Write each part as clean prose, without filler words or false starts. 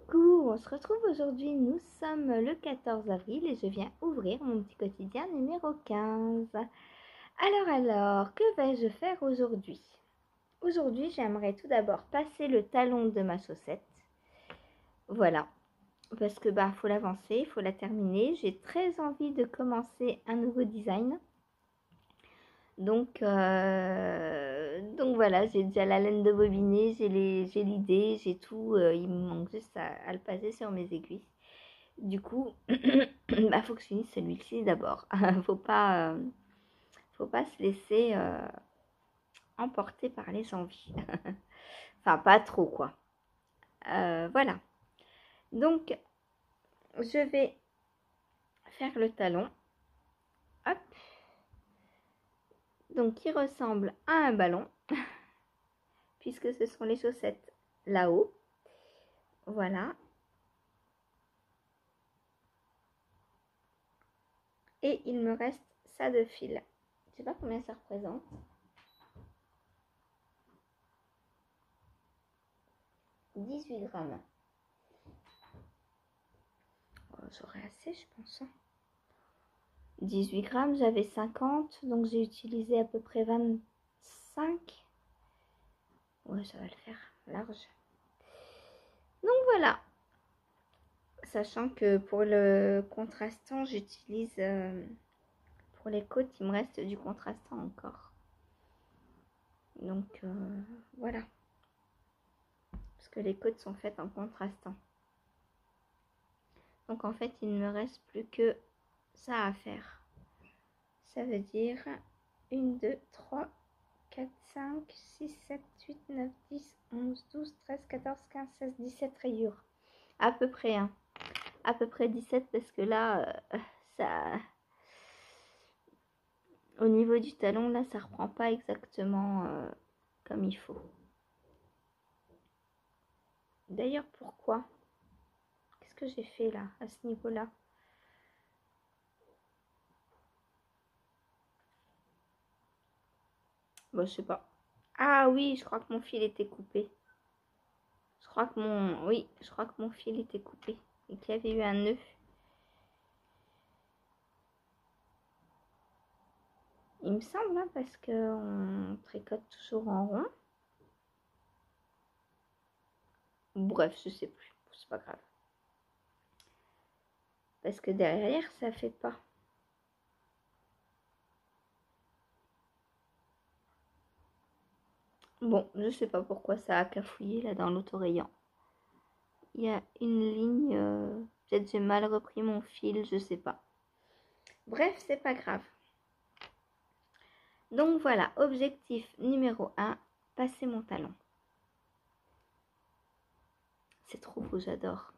Coucou, on se retrouve aujourd'hui, nous sommes le 14 avril et je viens ouvrir mon petit quotidien numéro 15. Alors, que vais-je faire aujourd'hui? Aujourd'hui, j'aimerais tout d'abord passer le talon de ma chaussette. Voilà, parce que faut l'avancer, il faut la terminer. J'ai très envie de commencer un nouveau design. Donc voilà, j'ai déjà la laine de bobiner, j'ai l'idée, j'ai tout. Il me manque juste à le passer sur mes aiguilles. Du coup, faut que je finisse celui-ci d'abord. Faut pas se laisser emporter par les envies. Enfin, pas trop, quoi. Voilà. Donc, je vais faire le talon. Hop. Donc, qui ressemble à un ballon. Puisque ce sont les chaussettes là-haut. Voilà. Et il me reste ça de fil. Je sais pas combien ça représente. 18 grammes. Oh, j'aurai assez, je pense. 18 grammes, j'avais 50, donc j'ai utilisé à peu près 25. Ouais, ça va le faire, large. Donc voilà. Sachant que pour le contrastant, j'utilise... pour les côtes, il me reste du contrastant encore. Donc voilà. Parce que les côtes sont faites en contrastant. Donc en fait, il ne me reste plus que ça à faire. Ça veut dire 1, 2, 3, 4, 5, 6, 7, 8, 9, 10, 11, 12, 13, 14, 15, 16, 17 rayures. À peu près, hein. À peu près 17 parce que là, ça... Au niveau du talon, là, ça reprend pas exactement comme il faut. D'ailleurs, pourquoi? Qu'est-ce que j'ai fait là, à ce niveau-là? Bon, je sais pas. Ah oui, je crois que mon fil était coupé. Je crois que mon fil était coupé et qu'il y avait eu un nœud. Il me semble, hein, parce qu'on tricote toujours en rond. Bref, je sais plus. C'est pas grave. Parce que derrière, ça fait pas. Bon, je sais pas pourquoi ça a cafouillé là dans l'autre rayon. Il y a une ligne. Peut-être j'ai mal repris mon fil, je sais pas. Bref, c'est pas grave. Donc voilà, objectif numéro 1, passer mon talon. C'est trop beau, j'adore.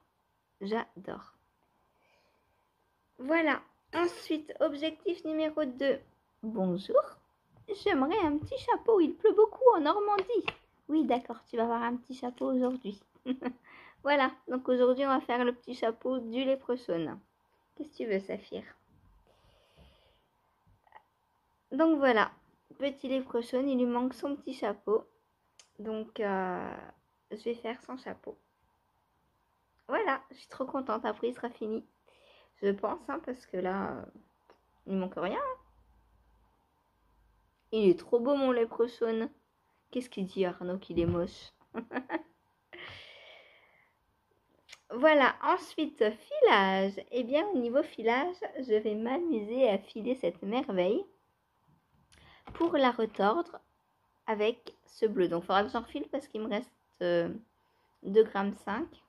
J'adore. Voilà. Ensuite, objectif numéro 2. Bonjour. J'aimerais un petit chapeau. Il pleut beaucoup en Normandie. Oui, d'accord, tu vas avoir un petit chapeau aujourd'hui. Voilà, donc aujourd'hui, on va faire le petit chapeau du léprechaune. Qu'est-ce que tu veux, Saphir? Donc voilà, petit léprechaune, il lui manque son petit chapeau. Donc, je vais faire son chapeau. Voilà, je suis trop contente. Après, il sera fini. Je pense, hein, parce que là, il manque rien. Hein. Il est trop beau, mon léprechaune. Qu'est-ce qu'il dit, Arnaud, qu'il est moche? Voilà, ensuite, filage. Eh bien, au niveau filage, je vais m'amuser à filer cette merveille pour la retordre avec ce bleu. Donc, il faudra que j'en refile parce qu'il me reste 2,5 g.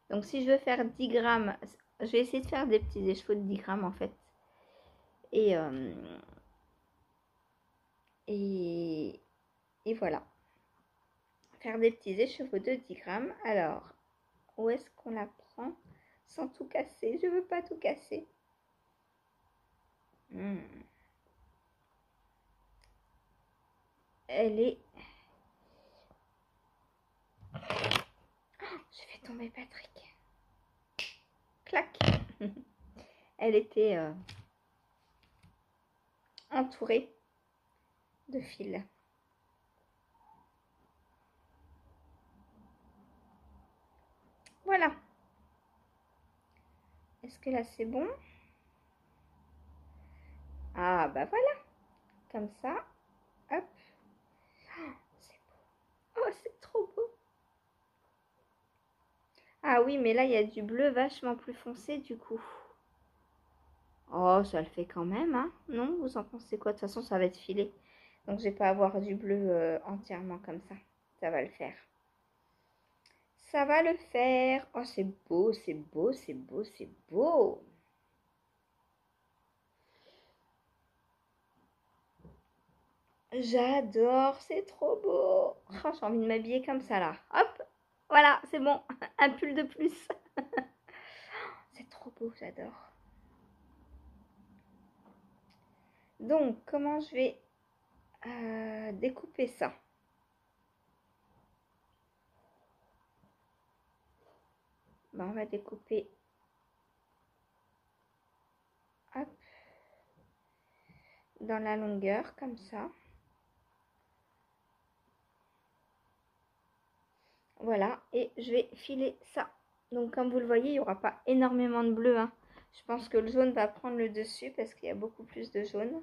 Donc, si je veux faire 10 grammes, je vais essayer de faire des petits écheveaux de 10 grammes en fait. Et voilà. Faire des petits écheveaux de 10 grammes. Alors, où est-ce qu'on la prend sans tout casser? Je veux pas tout casser. Elle est... Oh, je fais tomber Patrick. Clac. Elle était entourée de fils. Voilà. Est-ce que là c'est bon? Ah bah voilà, comme ça. Hop. Oh, c'est beau. Oh, c'est trop beau. Ah oui, mais là il y a du bleu vachement plus foncé du coup. Oh, ça le fait quand même, hein? Non, vous en pensez quoi? De toute façon, ça va être filé. Donc, je vais pas avoir du bleu entièrement comme ça. Ça va le faire. Ça va le faire. Oh, c'est beau, c'est beau, c'est beau, c'est beau. J'adore, c'est trop beau. Oh, j'ai envie de m'habiller comme ça là. Hop, voilà, c'est bon. Un pull de plus. C'est trop beau, j'adore. Donc, comment je vais découper ça? Ben, on va découper, hop, dans la longueur, comme ça. Voilà, et je vais filer ça. Donc comme vous le voyez, il n'y aura pas énormément de bleu, hein. Je pense que le jaune va prendre le dessus parce qu'il y a beaucoup plus de jaune.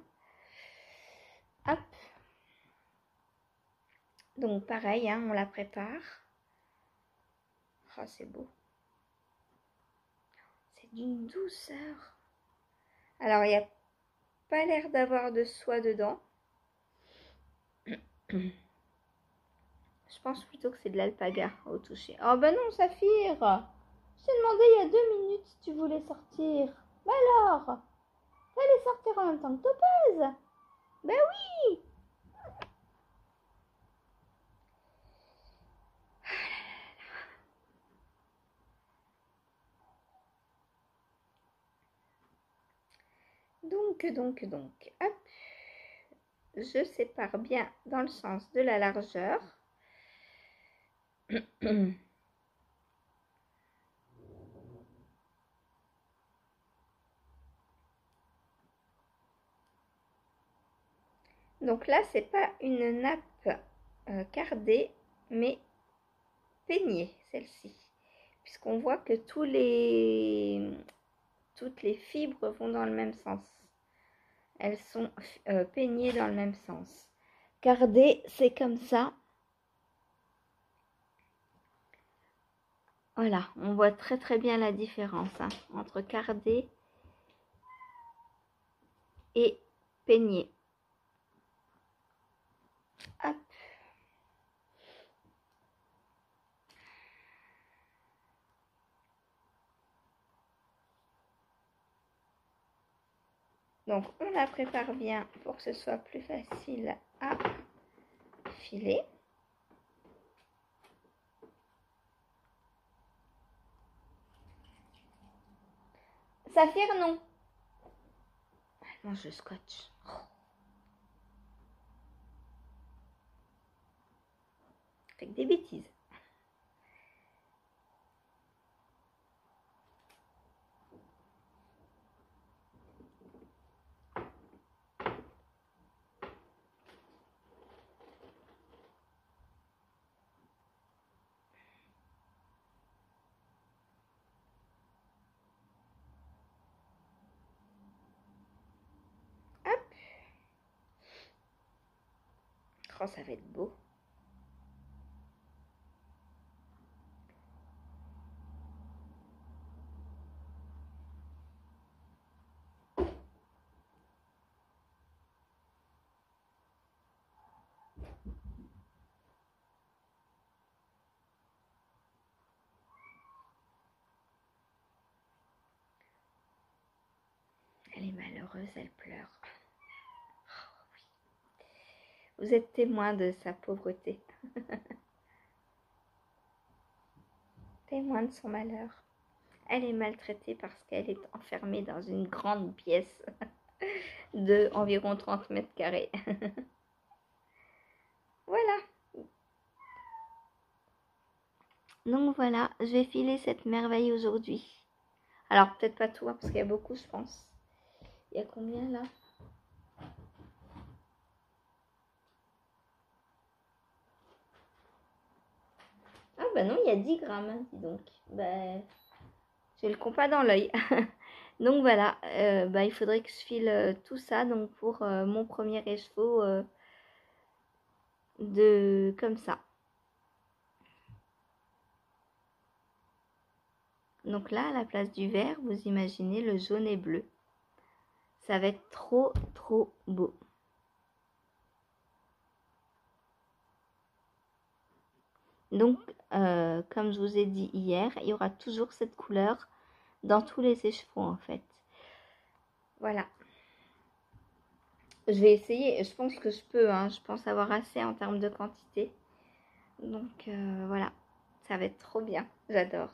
Hop. Donc pareil, hein, on la prépare. Oh, c'est beau. C'est d'une douceur. Alors, il n'y a pas l'air d'avoir de soie dedans. Je pense plutôt que c'est de l'alpaga au toucher. Oh ben non, Saphir. Je t'ai demandé il y a 2 minutes si tu voulais sortir. Bah alors, t'allais sortir en même temps que Topaz. Ben oui. Donc, hop, je sépare bien dans le sens de la largeur. Donc là, c'est pas une nappe cardée, mais peignée, celle-ci. Puisqu'on voit que toutes les fibres vont dans le même sens. Elles sont peignées dans le même sens. Cardée, c'est comme ça. Voilà, on voit très très bien la différence hein, entre cardé et peigné. Hop. Donc on la prépare bien pour que ce soit plus facile à filer. Saphir, non. Elle mange le scotch. Fait que des bêtises. Hop. Oh, ça va être beau. Elle est malheureuse, elle pleure. Oh, oui. Vous êtes témoin de sa pauvreté. Témoin de son malheur. Elle est maltraitée parce qu'elle est enfermée dans une grande pièce de environ 30 mètres carrés. Voilà. Donc voilà, je vais filer cette merveille aujourd'hui. Alors peut-être pas tout, hein, parce qu'il y a beaucoup, je pense. Il y a combien là? Ah bah non, il y a 10 grammes, hein, dis donc. Bah, j'ai le compas dans l'œil. Donc voilà, il faudrait que je file tout ça donc pour mon premier écheveau de comme ça. Donc là, à la place du vert, vous imaginez le jaune et bleu. Ça va être trop beau. Donc, comme je vous ai dit hier, il y aura toujours cette couleur dans tous les écheveaux en fait. Voilà. Je vais essayer, je pense que je peux, hein. Je pense avoir assez en termes de quantité. Donc voilà, ça va être trop bien, j'adore.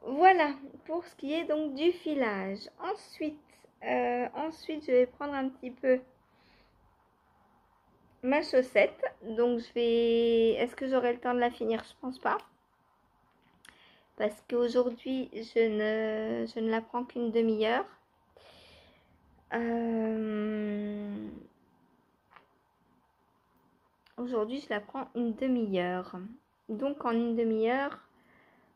Voilà, pour ce qui est donc du filage. Ensuite, je vais prendre un petit peu ma chaussette. Donc je vais... Est-ce que j'aurai le temps de la finir? Je pense pas. Parce qu'aujourd'hui, je ne la prends qu'une demi-heure. Aujourd'hui, je la prends une demi-heure. Donc en une demi-heure,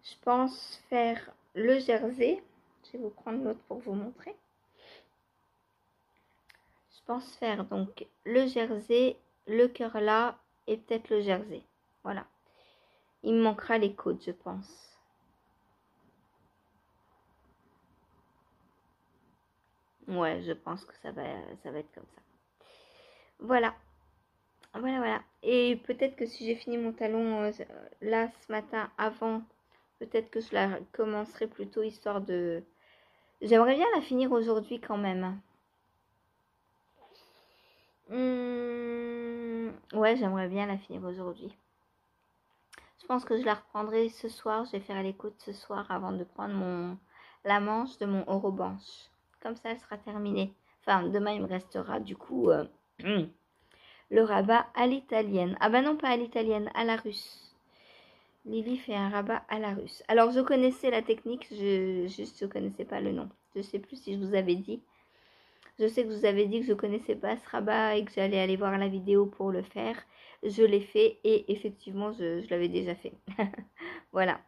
je pense faire le jersey. Je vais vous prendre l'autre pour vous montrer. Je pense faire donc le jersey, le cœur là et peut-être le jersey. Voilà. Il me manquera les côtes, je pense. Ouais, je pense que ça va être comme ça. Voilà. Voilà. Et peut-être que si j'ai fini mon talon là ce matin avant, peut-être que je la commencerai plus tôt histoire de... J'aimerais bien la finir aujourd'hui quand même. Ouais, j'aimerais bien la finir aujourd'hui. Je pense que je la reprendrai ce soir. Je vais faire les côtes ce soir avant de prendre la manche de mon Orobanche. Comme ça, elle sera terminée. Enfin, demain, il me restera du coup le rabat à l'italienne. Ah bah non, pas à l'italienne, à la russe. Lily fait un rabat à la russe. Alors, je connaissais la technique, je connaissais pas le nom. Je sais plus si je vous avais dit. Je sais que je vous avais dit que je connaissais pas ce rabat et que j'allais aller voir la vidéo pour le faire. Je l'ai fait et effectivement, je l'avais déjà fait. Voilà.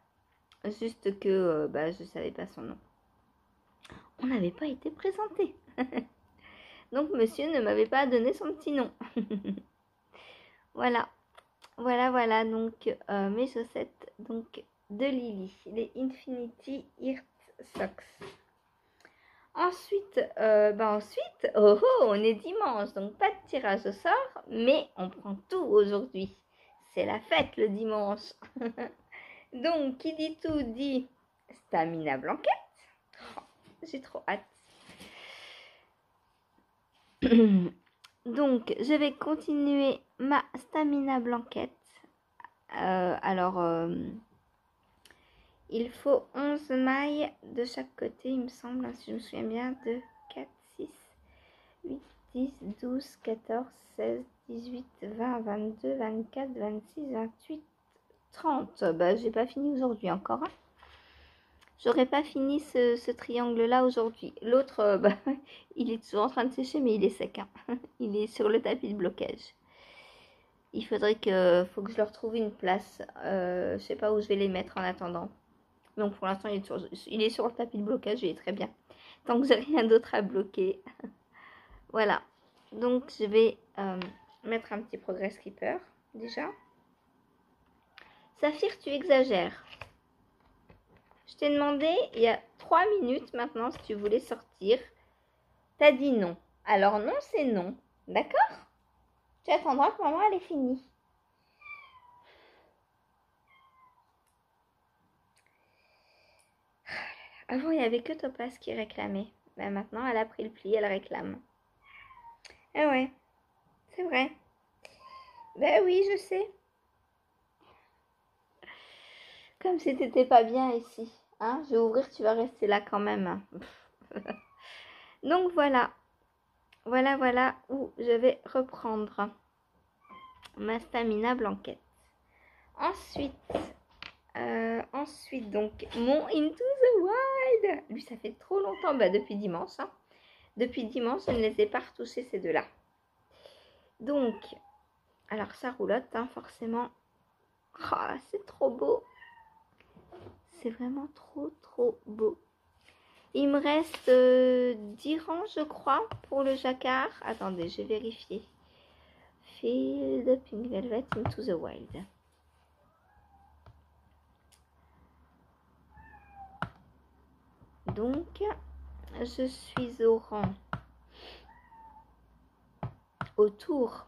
Juste que je savais pas son nom. On n'avait pas été présenté. Donc, monsieur ne m'avait pas donné son petit nom. Voilà. Donc mes chaussettes donc de Lily, les Infinity Earth Socks. Ensuite, on est dimanche, donc pas de tirage au sort, mais on prend tout aujourd'hui. C'est la fête le dimanche. Donc, qui dit tout dit Stamina Blanquette. Oh, j'ai trop hâte. Donc, je vais continuer ma Stamina Blanquette. Il faut 11 mailles de chaque côté, il me semble, si je me souviens bien, de 4, 6, 8, 10, 12, 14, 16, 18, 20, 22, 24, 26, 28, 30. J'ai pas fini aujourd'hui encore. Hein. J'aurais pas fini ce triangle-là aujourd'hui. L'autre, il est toujours en train de sécher, mais il est sec. Hein. Il est sur le tapis de blocage. Il faut que je leur trouve une place. Je sais pas où je vais les mettre en attendant. Donc pour l'instant, il est sur le tapis de blocage, il est très bien. Tant que j'ai rien d'autre à bloquer. Voilà. Donc je vais mettre un petit progress keeper déjà. Saphir, tu exagères. Je t'ai demandé il y a 3 minutes maintenant si tu voulais sortir. T'as dit non. Alors non, c'est non. D'accord? Tu attendras que maman elle ait fini. Avant, il n'y avait que Topaz qui réclamait. Maintenant, elle a pris le pli, elle réclame. Ah ouais, c'est vrai. Oui, je sais. Comme si t'étais pas bien ici. Hein, je vais ouvrir, tu vas rester là quand même. Donc voilà. Voilà où je vais reprendre ma Stamina Blanquette. Ensuite, donc, mon Into the Wild. Lui, ça fait trop longtemps, depuis dimanche. Hein. Depuis dimanche, je ne les ai pas retouchés, ces deux-là. Donc, alors ça roulotte, hein, forcément. Oh, c'est trop beau. C'est vraiment trop beau. Il me reste 10 rangs, je crois, pour le jacquard. Attendez, je vais vérifier. Field Pink Velvet Into the Wild. Donc, je suis au rang. Autour.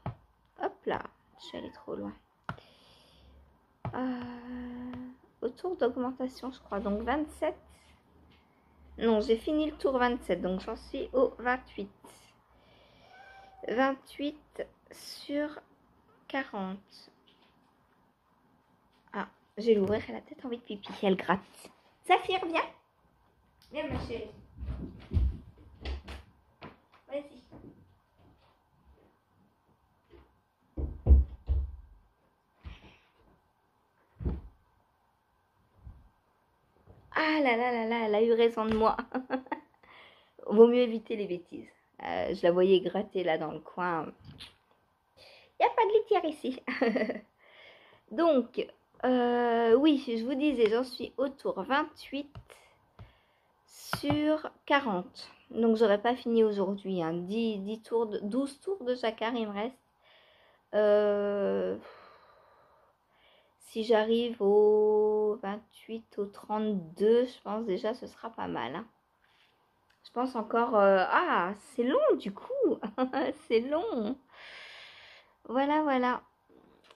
Hop là, je suis allée trop loin. Autour d'augmentation, je crois. Donc 27. Non, j'ai fini le tour 27. Donc j'en suis au 28. 28 sur 40. Ah, je vais l'ouvrir. Elle a peut-être envie de pipi. Elle gratte. Saphir, viens. Viens, ma chérie. Vas-y. Ah là là là là, elle a eu raison de moi. Vaut mieux éviter les bêtises. Je la voyais gratter là dans le coin. Il n'y a pas de litière ici. Donc, oui, je vous disais, j'en suis au tour 28 sur 40. Donc, j'aurais pas fini aujourd'hui. Hein. 10 tours 12 tours de jacquard, il me reste. Si j'arrive au 28, au 32, je pense déjà ce sera pas mal. Hein. Je pense encore... ah, c'est long du coup. C'est long. Voilà, voilà.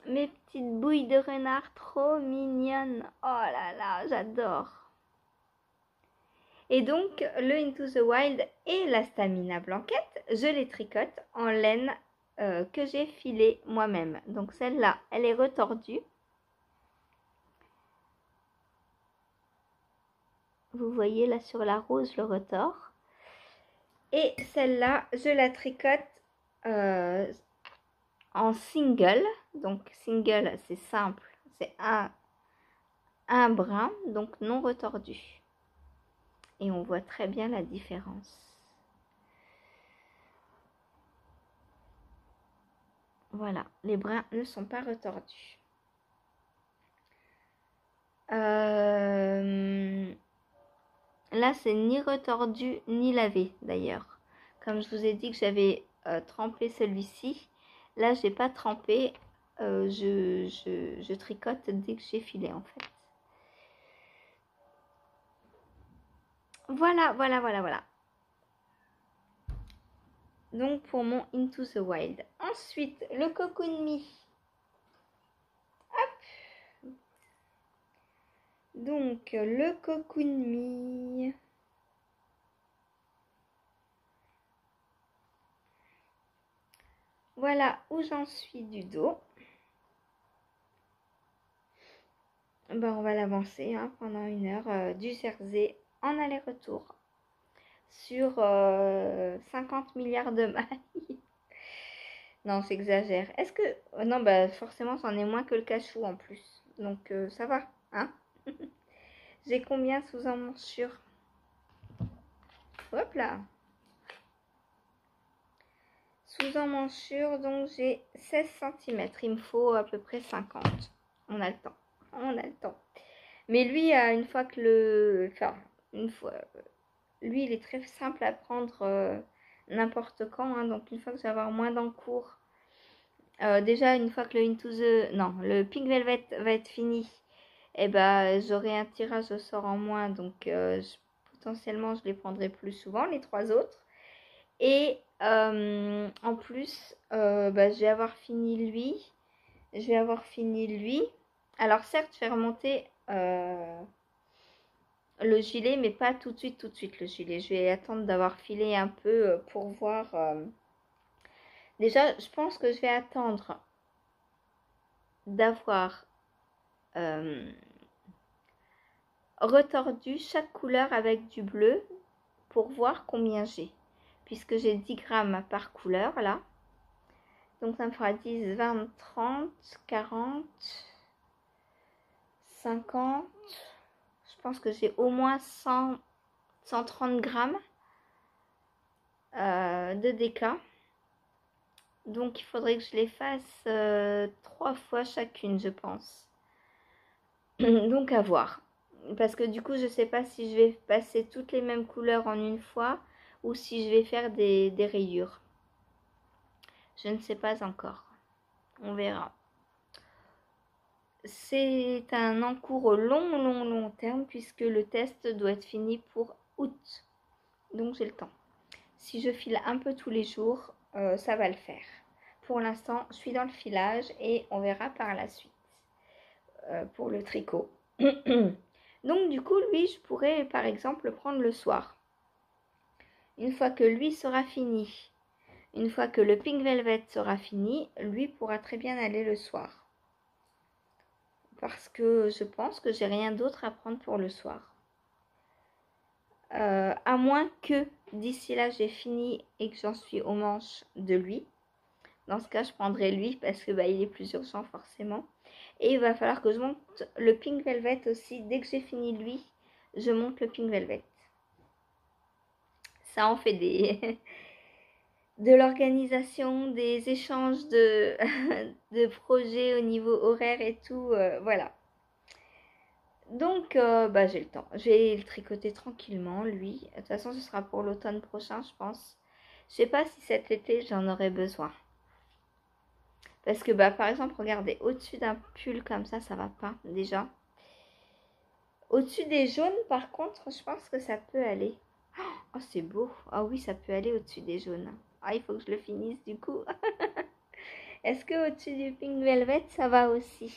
Mes petites bouilles de renard trop mignonnes. Oh là là, j'adore. Et donc, le Into the Wild et la Stamina Blanquette, je les tricote en laine que j'ai filée moi-même. Donc celle-là, elle est retordue. Vous voyez là sur la rose le retors. Et celle-là, je la tricote en single. Donc single, c'est simple. C'est un brin, donc non retordu. Et on voit très bien la différence. Voilà, les brins ne sont pas retordus. Là, c'est ni retordu ni lavé d'ailleurs. Comme je vous ai dit que j'avais trempé celui-ci, là, je n'ai pas trempé. Je tricote dès que j'ai filé en fait. Voilà, voilà, voilà, voilà. Donc pour mon Into the Wild. Ensuite, le Cocoon Me. Hop. Donc le Cocoon Me. Voilà où j'en suis du dos. Ben, on va l'avancer hein, pendant 1 heure du Jersey en aller-retour sur 50 milliards de mailles. Non, j'exagère. Est-ce que... non, bah forcément, c'en est moins que le cachou en plus. Donc, ça va, hein. J'ai combien sous emmanchure? Hop là. Sous emmanchure, donc j'ai 16 cm. Il me faut à peu près 50. On a le temps. On a le temps. Mais lui, une fois que le... Enfin, une fois... Lui, il est très simple à prendre n'importe quand. Hein, donc, une fois que je vais avoir moins d'encours. Déjà, une fois que le Into the... Non, le Pink Velvet va être fini. Et ben, j'aurai un tirage au sort en moins. Donc, potentiellement, je les prendrai plus souvent, les 3 autres. Et en plus, je vais avoir fini lui. Je vais avoir fini lui. Alors, certes, je vais remonter... le gilet, mais pas tout de suite le gilet. Je vais attendre d'avoir filé un peu pour voir. Déjà, je pense que je vais attendre d'avoir retordu chaque couleur avec du bleu pour voir combien j'ai. Puisque j'ai 10 grammes par couleur là. Donc ça me fera 10, 20, 30, 40, 50. Je pense que j'ai au moins 130 grammes de DK. Donc il faudrait que je les fasse 3 fois chacune, je pense. Donc à voir. Parce que du coup, je sais pas si je vais passer toutes les mêmes couleurs en une fois ou si je vais faire des rayures. Je ne sais pas encore. On verra. C'est un encours long terme puisque le test doit être fini pour août. Donc j'ai le temps. Si je file un peu tous les jours, ça va le faire. Pour l'instant, je suis dans le filage et on verra par la suite pour le tricot. Donc du coup, lui, je pourrais par exemple le prendre le soir. Une fois que lui sera fini, une fois que le pink velvet sera fini, lui pourra très bien aller le soir. Parce que je pense que j'ai rien d'autre à prendre pour le soir. À moins que d'ici là j'ai fini et que j'en suis aux manches de lui. Dans ce cas, je prendrai lui parce que il est plus urgent forcément. Et il va falloir que je monte le pink velvet aussi. Dès que j'ai fini lui, je monte le pink velvet. Ça en fait de l'organisation, des échanges de, de projets au niveau horaire et tout. Voilà. Donc, j'ai le temps. Je vais le tricoter tranquillement, lui. De toute façon, ce sera pour l'automne prochain, je pense. Je sais pas si cet été, j'en aurai besoin. Parce que, par exemple, regardez, au-dessus d'un pull comme ça va pas, déjà. Au-dessus des jaunes, par contre, je pense que ça peut aller. Oh, c'est beau. Ah oui, ça peut aller au-dessus des jaunes. Ah, il faut que je le finisse, du coup. Est-ce que au-dessus du pink velvet, ça va aussi?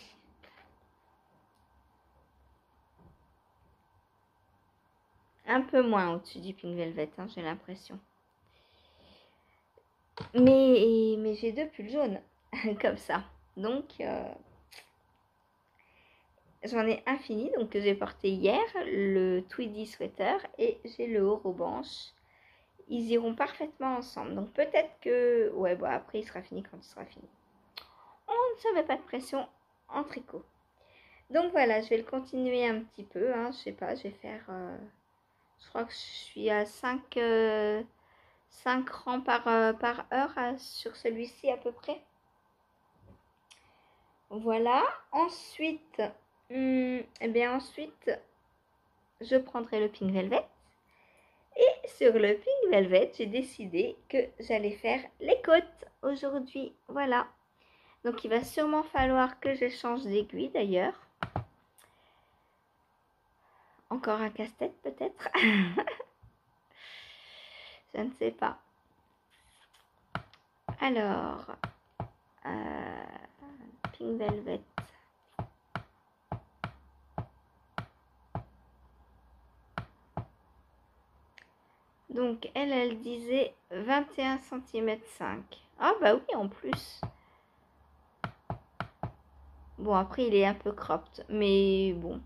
Un peu moins au-dessus du pink velvet, hein, j'ai l'impression. Mais j'ai deux pulls jaunes, comme ça. Donc, j'en ai un fini, donc que j'ai porté hier, le Tweedy Sweater, et j'ai le Orobanche. Ils iront parfaitement ensemble. Donc, peut-être que... Ouais, après, il sera fini quand il sera fini. On ne se met pas de pression en tricot. Donc, voilà, je vais le continuer un petit peu. Hein, je sais pas, je vais faire... je crois que je suis à 5 rangs par heure sur celui-ci à peu près. Voilà. Ensuite, ensuite, je prendrai le pink velvet. Et sur le pink velvet, j'ai décidé que j'allais faire les côtes aujourd'hui. Voilà. Donc, il va sûrement falloir que je change d'aiguille d'ailleurs. Encore un casse-tête peut-être. Je ne sais pas. Alors, pink velvet. Donc, elle disait 21 cm 5. Ah bah oui, en plus. Bon, après, il est un peu cropped, mais bon.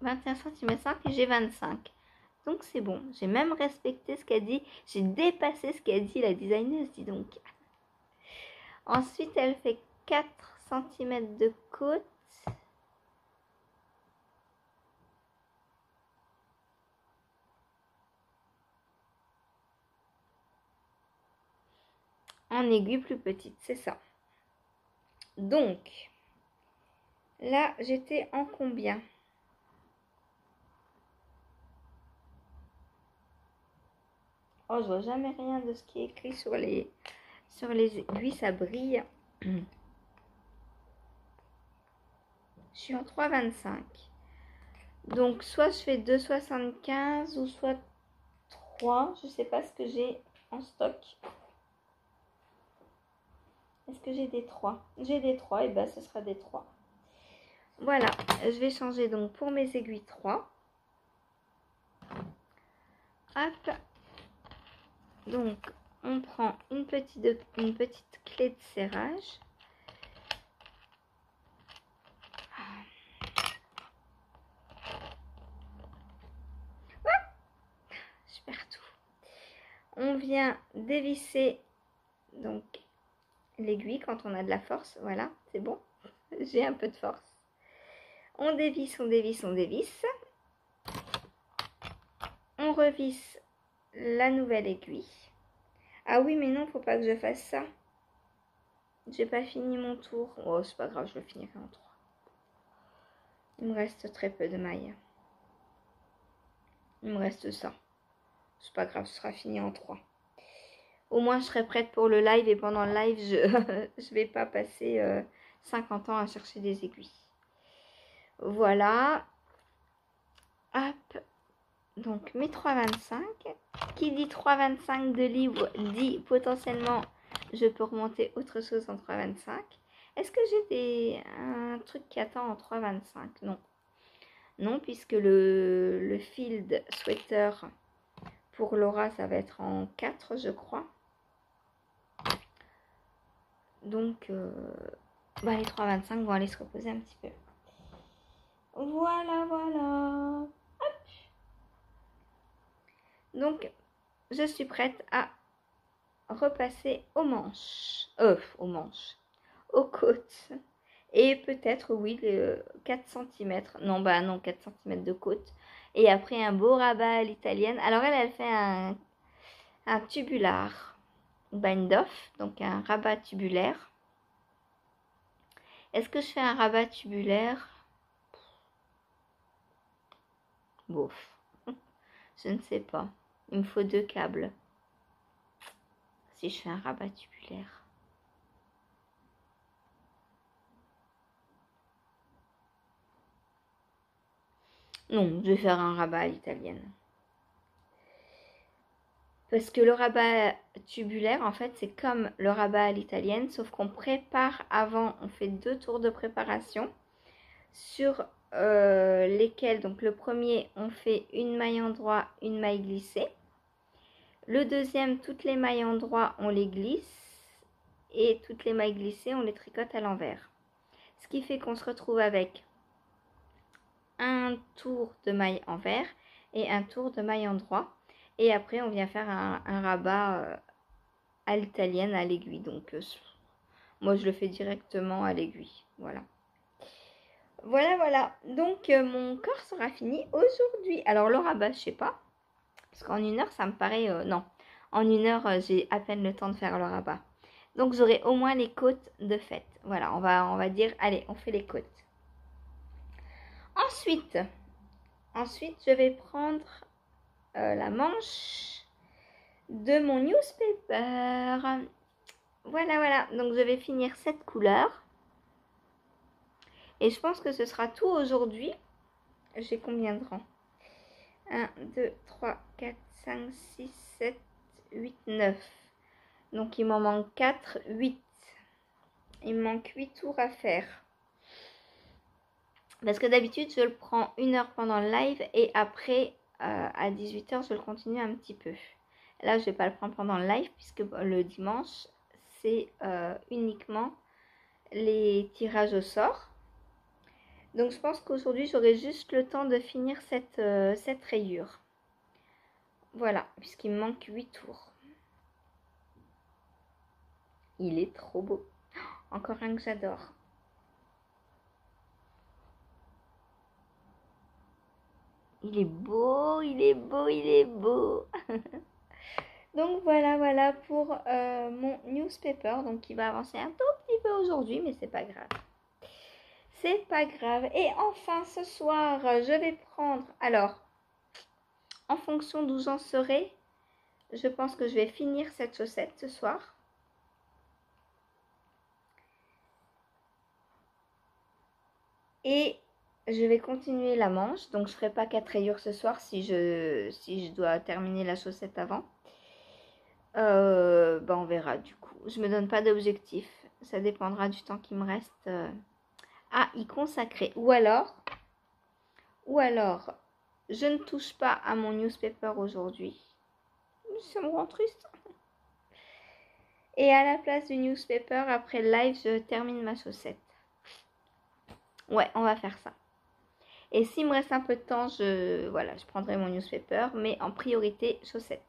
21 cm 5 et j'ai 25. Donc, c'est bon. J'ai même respecté ce qu'a dit. J'ai dépassé ce qu'a dit la designeuse, dis donc. Ensuite, elle fait 4 cm de côte. En aiguille plus petite, c'est ça. Donc, là, j'étais en combien? Oh, je vois jamais rien de ce qui est écrit sur les aiguilles, ça brille. Je suis en 3,25. Donc, soit je fais 2,75 ou soit 3. Je sais pas ce que j'ai en stock. Est-ce que j'ai des 3? J'ai des 3, et ben ce sera des 3. Voilà, je vais changer donc pour mes aiguilles 3. Hop. Donc, on prend une petite clé de serrage. Je perds tout. On vient dévisser donc l'aiguille quand on a de la force. Voilà, c'est bon. J'ai un peu de force. On dévisse, on dévisse, on dévisse. On revisse la nouvelle aiguille. Ah oui, mais non, faut pas que je fasse ça. J'ai pas fini mon tour. Oh, c'est pas grave, je le finirai en 3. Il me reste très peu de mailles. Il me reste ça. C'est pas grave, ce sera fini en 3. Au moins, je serai prête pour le live et pendant le live, je vais pas passer 50 ans à chercher des aiguilles. Voilà. Hop. Donc, mes 3,25. Qui dit 3,25 de livre dit potentiellement je peux remonter autre chose en 3,25. Est-ce que j'ai un truc qui attend en 3,25? Non. Non, puisque le field sweater pour Laura, ça va être en 4, je crois. Donc, les 3,25 vont aller se reposer un petit peu. Voilà, voilà. Hop. Donc, je suis prête à repasser aux manches. Aux côtes. Et peut-être, oui, les 4 cm. Non, 4 cm de côte. Et après, un beau rabat à l'italienne. Alors, elle fait un tubular bind-off, donc un rabat tubulaire. Est-ce que je fais un rabat tubulaire? Bof. Je ne sais pas. Il me faut 2 câbles. Si je fais un rabat tubulaire. Non, je vais faire un rabat à l'italienne. Parce que le rabat tubulaire, en fait, c'est comme le rabat à l'italienne, sauf qu'on prépare avant, on fait 2 tours de préparation sur lesquels, donc le premier, on fait une maille endroit, une maille glissée. Le deuxième, toutes les mailles endroit, on les glisse. Et toutes les mailles glissées, on les tricote à l'envers. Ce qui fait qu'on se retrouve avec un tour de maille envers et un tour de maille endroit. Et après, on vient faire un rabat à l'italienne, à l'aiguille. Donc, moi, je le fais directement à l'aiguille. Voilà. Voilà. Donc, mon corps sera fini aujourd'hui. Alors, le rabat, je sais pas. Parce qu'en 1 heure, ça me paraît... non. En 1 heure, j'ai à peine le temps de faire le rabat. Donc, j'aurai au moins les côtes de fête. Voilà, on va dire, allez, on fait les côtes. Ensuite, je vais prendre la manche de mon newspaper. Voilà. Donc, je vais finir cette couleur. Et je pense que ce sera tout aujourd'hui. J'ai combien de rangs? 1, 2, 3, 4, 5, 6, 7, 8, 9. Donc, il m'en manque 4, 8. Il me manque 8 tours à faire. Parce que d'habitude, je le prends 1 heure pendant le live et après, à 18h, je le continue un petit peu. Là, je ne vais pas le prendre pendant le live puisque le dimanche, c'est uniquement les tirages au sort. Donc, je pense qu'aujourd'hui, j'aurai juste le temps de finir cette rayure. Voilà, puisqu'il me manque 8 tours. Il est trop beau. Encore un que j'adore. Il est beau. Donc voilà pour mon newspaper. Donc qui va avancer un tout petit peu aujourd'hui, mais c'est pas grave. Et enfin ce soir, je vais prendre... Alors, en fonction d'où j'en serai, je pense que je vais finir cette chaussette ce soir. Et je vais continuer la manche. Donc je ne ferai pas 4 rayures ce soir si je dois terminer la chaussette avant. On verra du coup. Je me donne pas d'objectif. Ça dépendra du temps qui me reste à y consacrer. Ou alors, je ne touche pas à mon newspaper aujourd'hui. Ça me rend triste. Et à la place du newspaper, après le live, je termine ma chaussette. Ouais, on va faire ça. Et s'il me reste un peu de temps, je prendrai mon newspaper, mais en priorité, chaussette.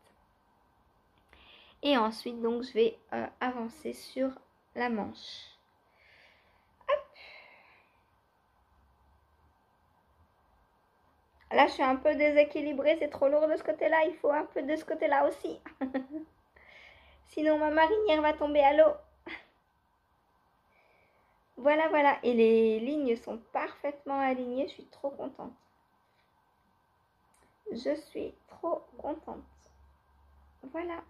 Et ensuite, donc, je vais avancer sur la manche. Hop. Là, je suis un peu déséquilibrée, c'est trop lourd de ce côté-là, il faut un peu de ce côté-là aussi. Sinon, ma marinière va tomber à l'eau. Voilà, voilà. Et les lignes sont parfaitement alignées. Je suis trop contente. Je suis trop contente. Voilà.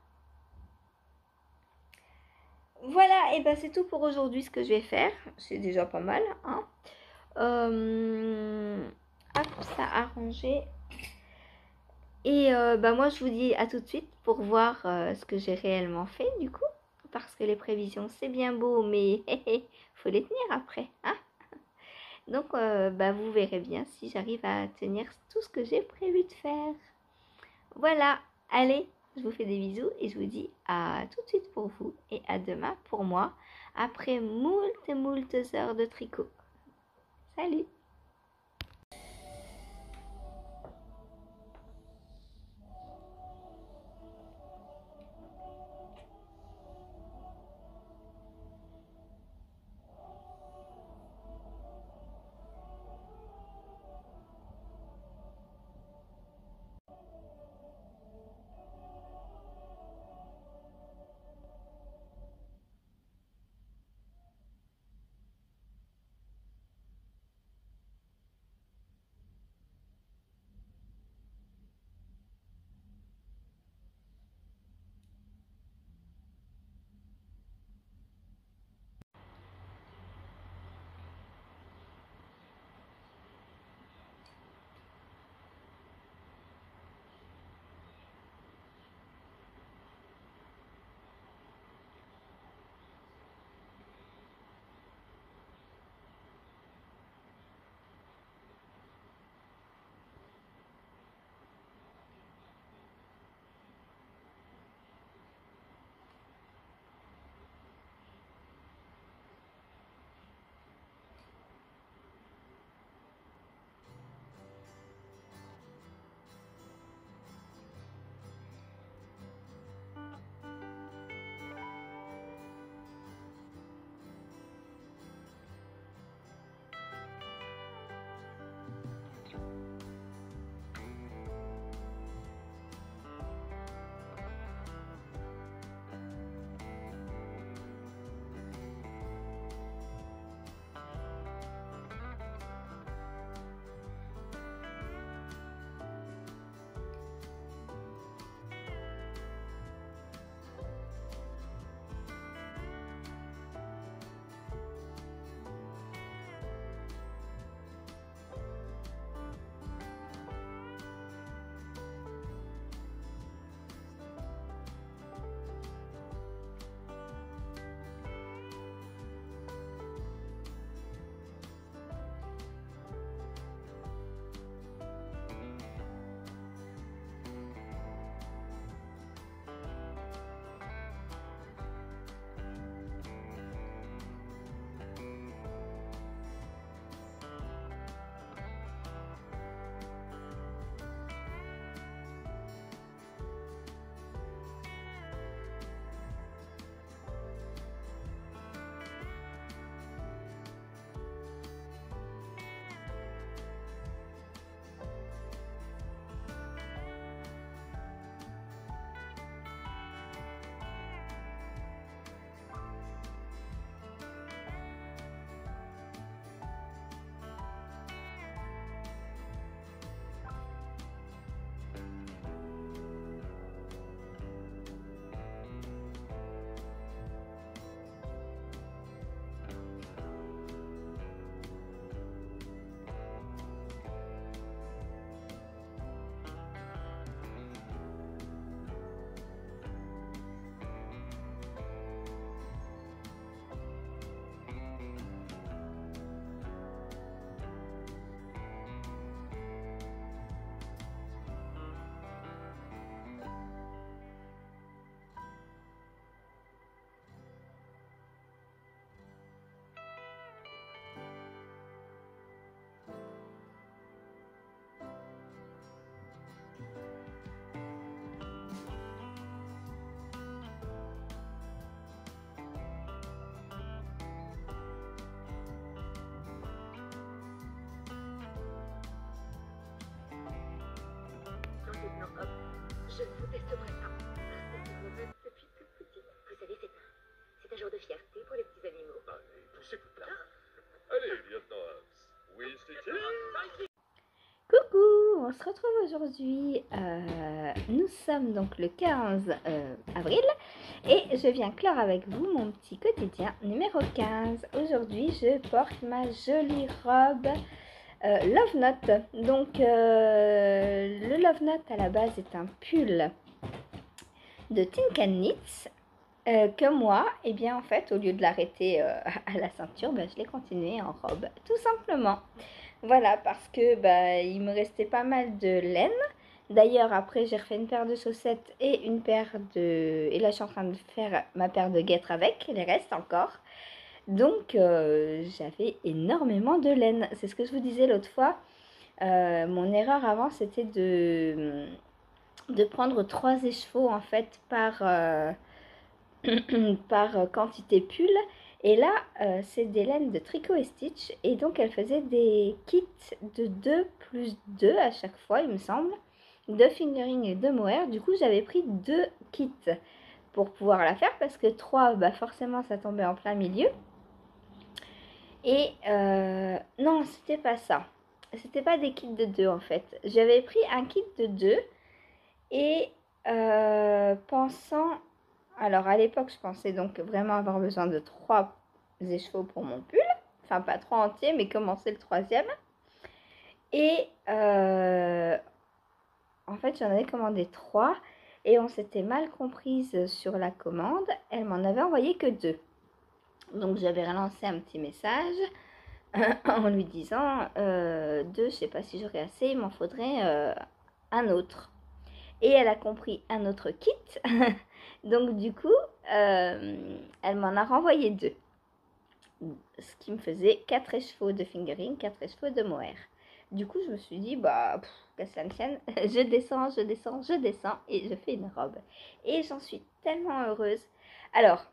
Voilà, et ben c'est tout pour aujourd'hui ce que je vais faire. C'est déjà pas mal, hein. Hop, ça arrangé. Et bah moi je vous dis à tout de suite pour voir ce que j'ai réellement fait du coup. Parce que les prévisions c'est bien beau mais faut les tenir après, hein. Donc bah vous verrez bien si j'arrive à tenir tout ce que j'ai prévu de faire. Voilà, allez, je vous fais des bisous et je vous dis à tout de suite pour vous et à demain pour moi après moult heures de tricot. Salut! Je vous testerai ça. Parce que je me mène depuis toute petite. Vous savez, c'est un jour de fierté pour les petits animaux. Allez, poussez plus tard. Coucou, on se retrouve aujourd'hui, nous sommes donc le 15 avril et je viens clore avec vous mon petit quotidien numéro 15. Aujourd'hui je porte ma jolie robe Love Note. Donc le Love Note à la base est un pull de Think and Knits que moi, et bien en fait au lieu de l'arrêter à la ceinture, je l'ai continué en robe tout simplement. Voilà, parce que il me restait pas mal de laine. D'ailleurs, après, j'ai refait une paire de chaussettes et une paire de... Et là, je suis en train de faire ma paire de guêtres avec, les restes encore. Donc, j'avais énormément de laine. C'est ce que je vous disais l'autre fois. Mon erreur avant, c'était de prendre 3 écheveaux, en fait, par quantité pull. Et là, c'est des laines de Tricot et Stitch. Et donc, elle faisait des kits de 2 plus 2 à chaque fois, il me semble. De fingering et de mohair. Du coup, j'avais pris 2 kits pour pouvoir la faire. Parce que 3, forcément, ça tombait en plein milieu. Et non, c'était pas ça. C'était pas des kits de 2 en fait. J'avais pris un kit de 2. Et pensant... Alors, à l'époque, je pensais donc vraiment avoir besoin de 3 écheveaux pour mon pull. Enfin, pas 3 entiers, mais commencer le 3e. Et en fait, j'en avais commandé 3. Et on s'était mal comprise sur la commande. Elle m'en avait envoyé que 2. Donc, j'avais relancé un petit message en lui disant 2, je sais pas si j'aurais assez, il m'en faudrait un autre. Et elle a compris un autre kit. Donc du coup, elle m'en a renvoyé 2. Ce qui me faisait 4 écheveaux de fingering, 4 écheveaux de mohair. Du coup, je me suis dit, qu'à cela ne tienne, je descends, et je fais une robe. Et j'en suis tellement heureuse. Alors,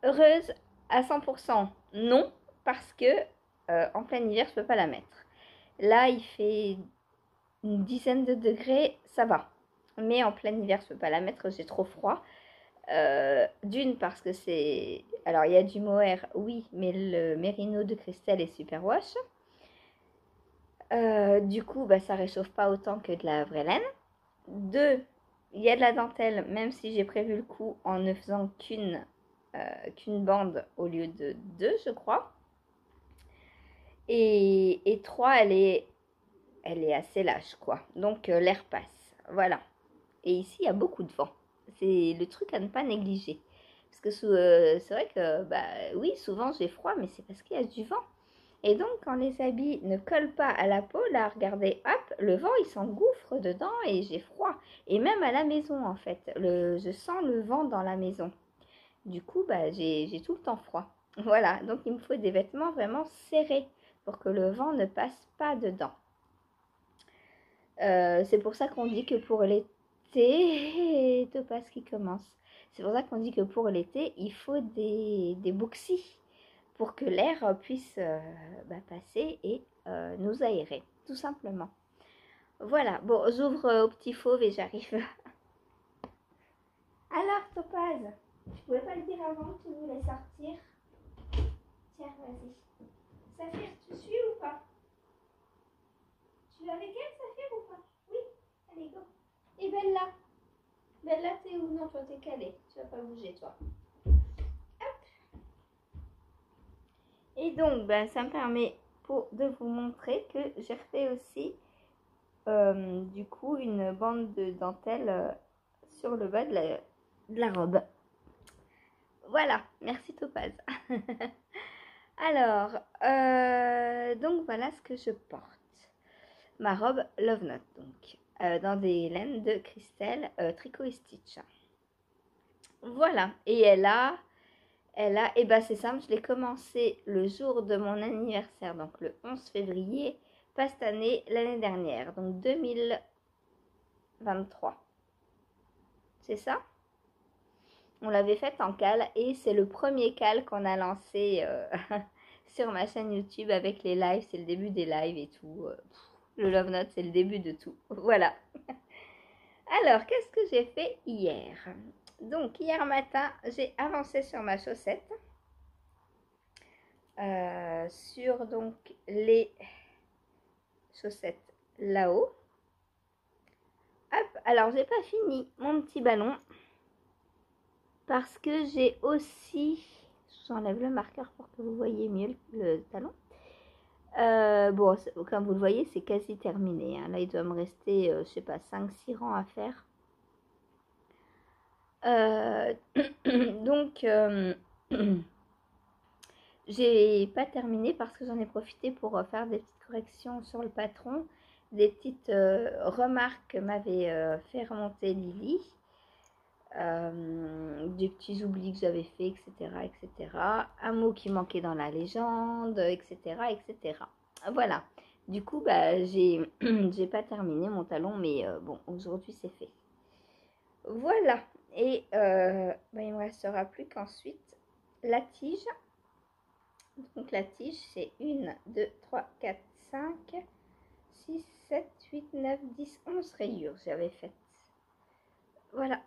heureuse à 100%, non, parce que en plein hiver, je ne peux pas la mettre. Là, il fait une dizaine de degrés, ça va. Mais en plein hiver, je peux pas la mettre, j'ai trop froid. D'une, parce que c'est... Alors, il y a du mohair, oui, mais le mérino de Christelle est super wash. Du coup, ça réchauffe pas autant que de la vraie laine. 2, il y a de la dentelle, même si j'ai prévu le coup en ne faisant qu'une bande au lieu de 2, je crois. Et 3, elle est assez lâche, quoi. Donc, l'air passe. Voilà. Et ici, il y a beaucoup de vent. C'est le truc à ne pas négliger. Parce que c'est vrai que, oui, souvent j'ai froid, mais c'est parce qu'il y a du vent. Et donc, quand les habits ne collent pas à la peau, là, regardez, hop, le vent, il s'engouffre dedans et j'ai froid. Et même à la maison, en fait. Je sens le vent dans la maison. Du coup, j'ai tout le temps froid. Voilà, donc il me faut des vêtements vraiment serrés pour que le vent ne passe pas dedans. C'est pour ça qu'on dit que pour l'été, Topaz qui commence. C'est pour ça qu'on dit que pour l'été, il faut des bouxis pour que l'air puisse passer et nous aérer, tout simplement. Voilà, bon, j'ouvre au petit fauve et j'arrive. Alors, Topaz, je pouvais pas le dire avant que tu voulais sortir. Tiens, vas-y. Saphir, tu suis ou pas? Tu vas avec elle, Saphir, ou pas? Oui, allez, go. Et Bella? Bella, t'es où? Non, toi, t'es calée. Tu vas pas bouger, toi. Hop. Et donc, ça me permet de vous montrer que j'ai refait aussi, du coup, une bande de dentelle sur le bas de la robe. Voilà, merci Topaz. Alors, donc voilà ce que je porte. Ma robe Love Note, donc, dans des laines de Christelle, Tricot et Stitch. Voilà, et elle a, et c'est simple, je l'ai commencé le jour de mon anniversaire, donc le 11 février, pas cette année, l'année dernière, donc 2023. C'est ça? On l'avait faite en cale et c'est le premier cale qu'on a lancé sur ma chaîne YouTube avec les lives, c'est le début des lives et tout. Le Love Note, c'est le début de tout. Voilà. Alors, qu'est-ce que j'ai fait hier? Donc, hier matin, j'ai avancé sur ma chaussette. sur donc les chaussettes là-haut. Hop, alors j'ai pas fini mon petit ballon parce que j'ai aussi, j'enlève le marqueur pour que vous voyez mieux le talon. Bon, comme vous le voyez, c'est quasi terminé, hein. Là, il doit me rester, je sais pas, 5-6 rangs à faire. Donc, j'ai pas terminé parce que j'en ai profité pour faire des petites corrections sur le patron, des petites remarques que m'avait fait remonter Lily, des petits oublis que j'avais fait, etc., etc. Un mot qui manquait dans la légende, etc., etc. Voilà. Du coup, bah, j'ai pas terminé mon talon, mais bon, aujourd'hui c'est fait. Voilà. Et bah, il me restera plus qu'ensuite la tige. Donc la tige, c'est 1, 2, 3, 4, 5, 6, 7, 8, 9, 10, 11 rayures j'avais faites. Voilà.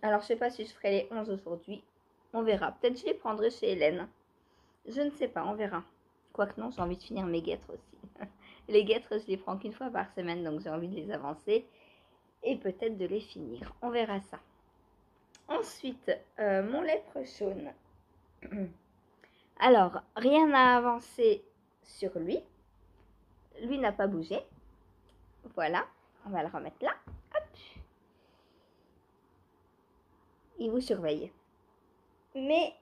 Alors je sais pas si je ferai les 11 aujourd'hui. On verra. Peut-être je les prendrai chez Hélène. Je ne sais pas, on verra. Quoique non, j'ai envie de finir mes guêtres aussi. Les guêtres, je les prends qu'une fois par semaine, donc j'ai envie de les avancer. Et peut-être de les finir. On verra ça. Ensuite, mon lèpre jaune. Alors, rien n'a avancé sur lui. Lui n'a pas bougé. Voilà, on va le remettre là. Hop. Il vous surveille. Mais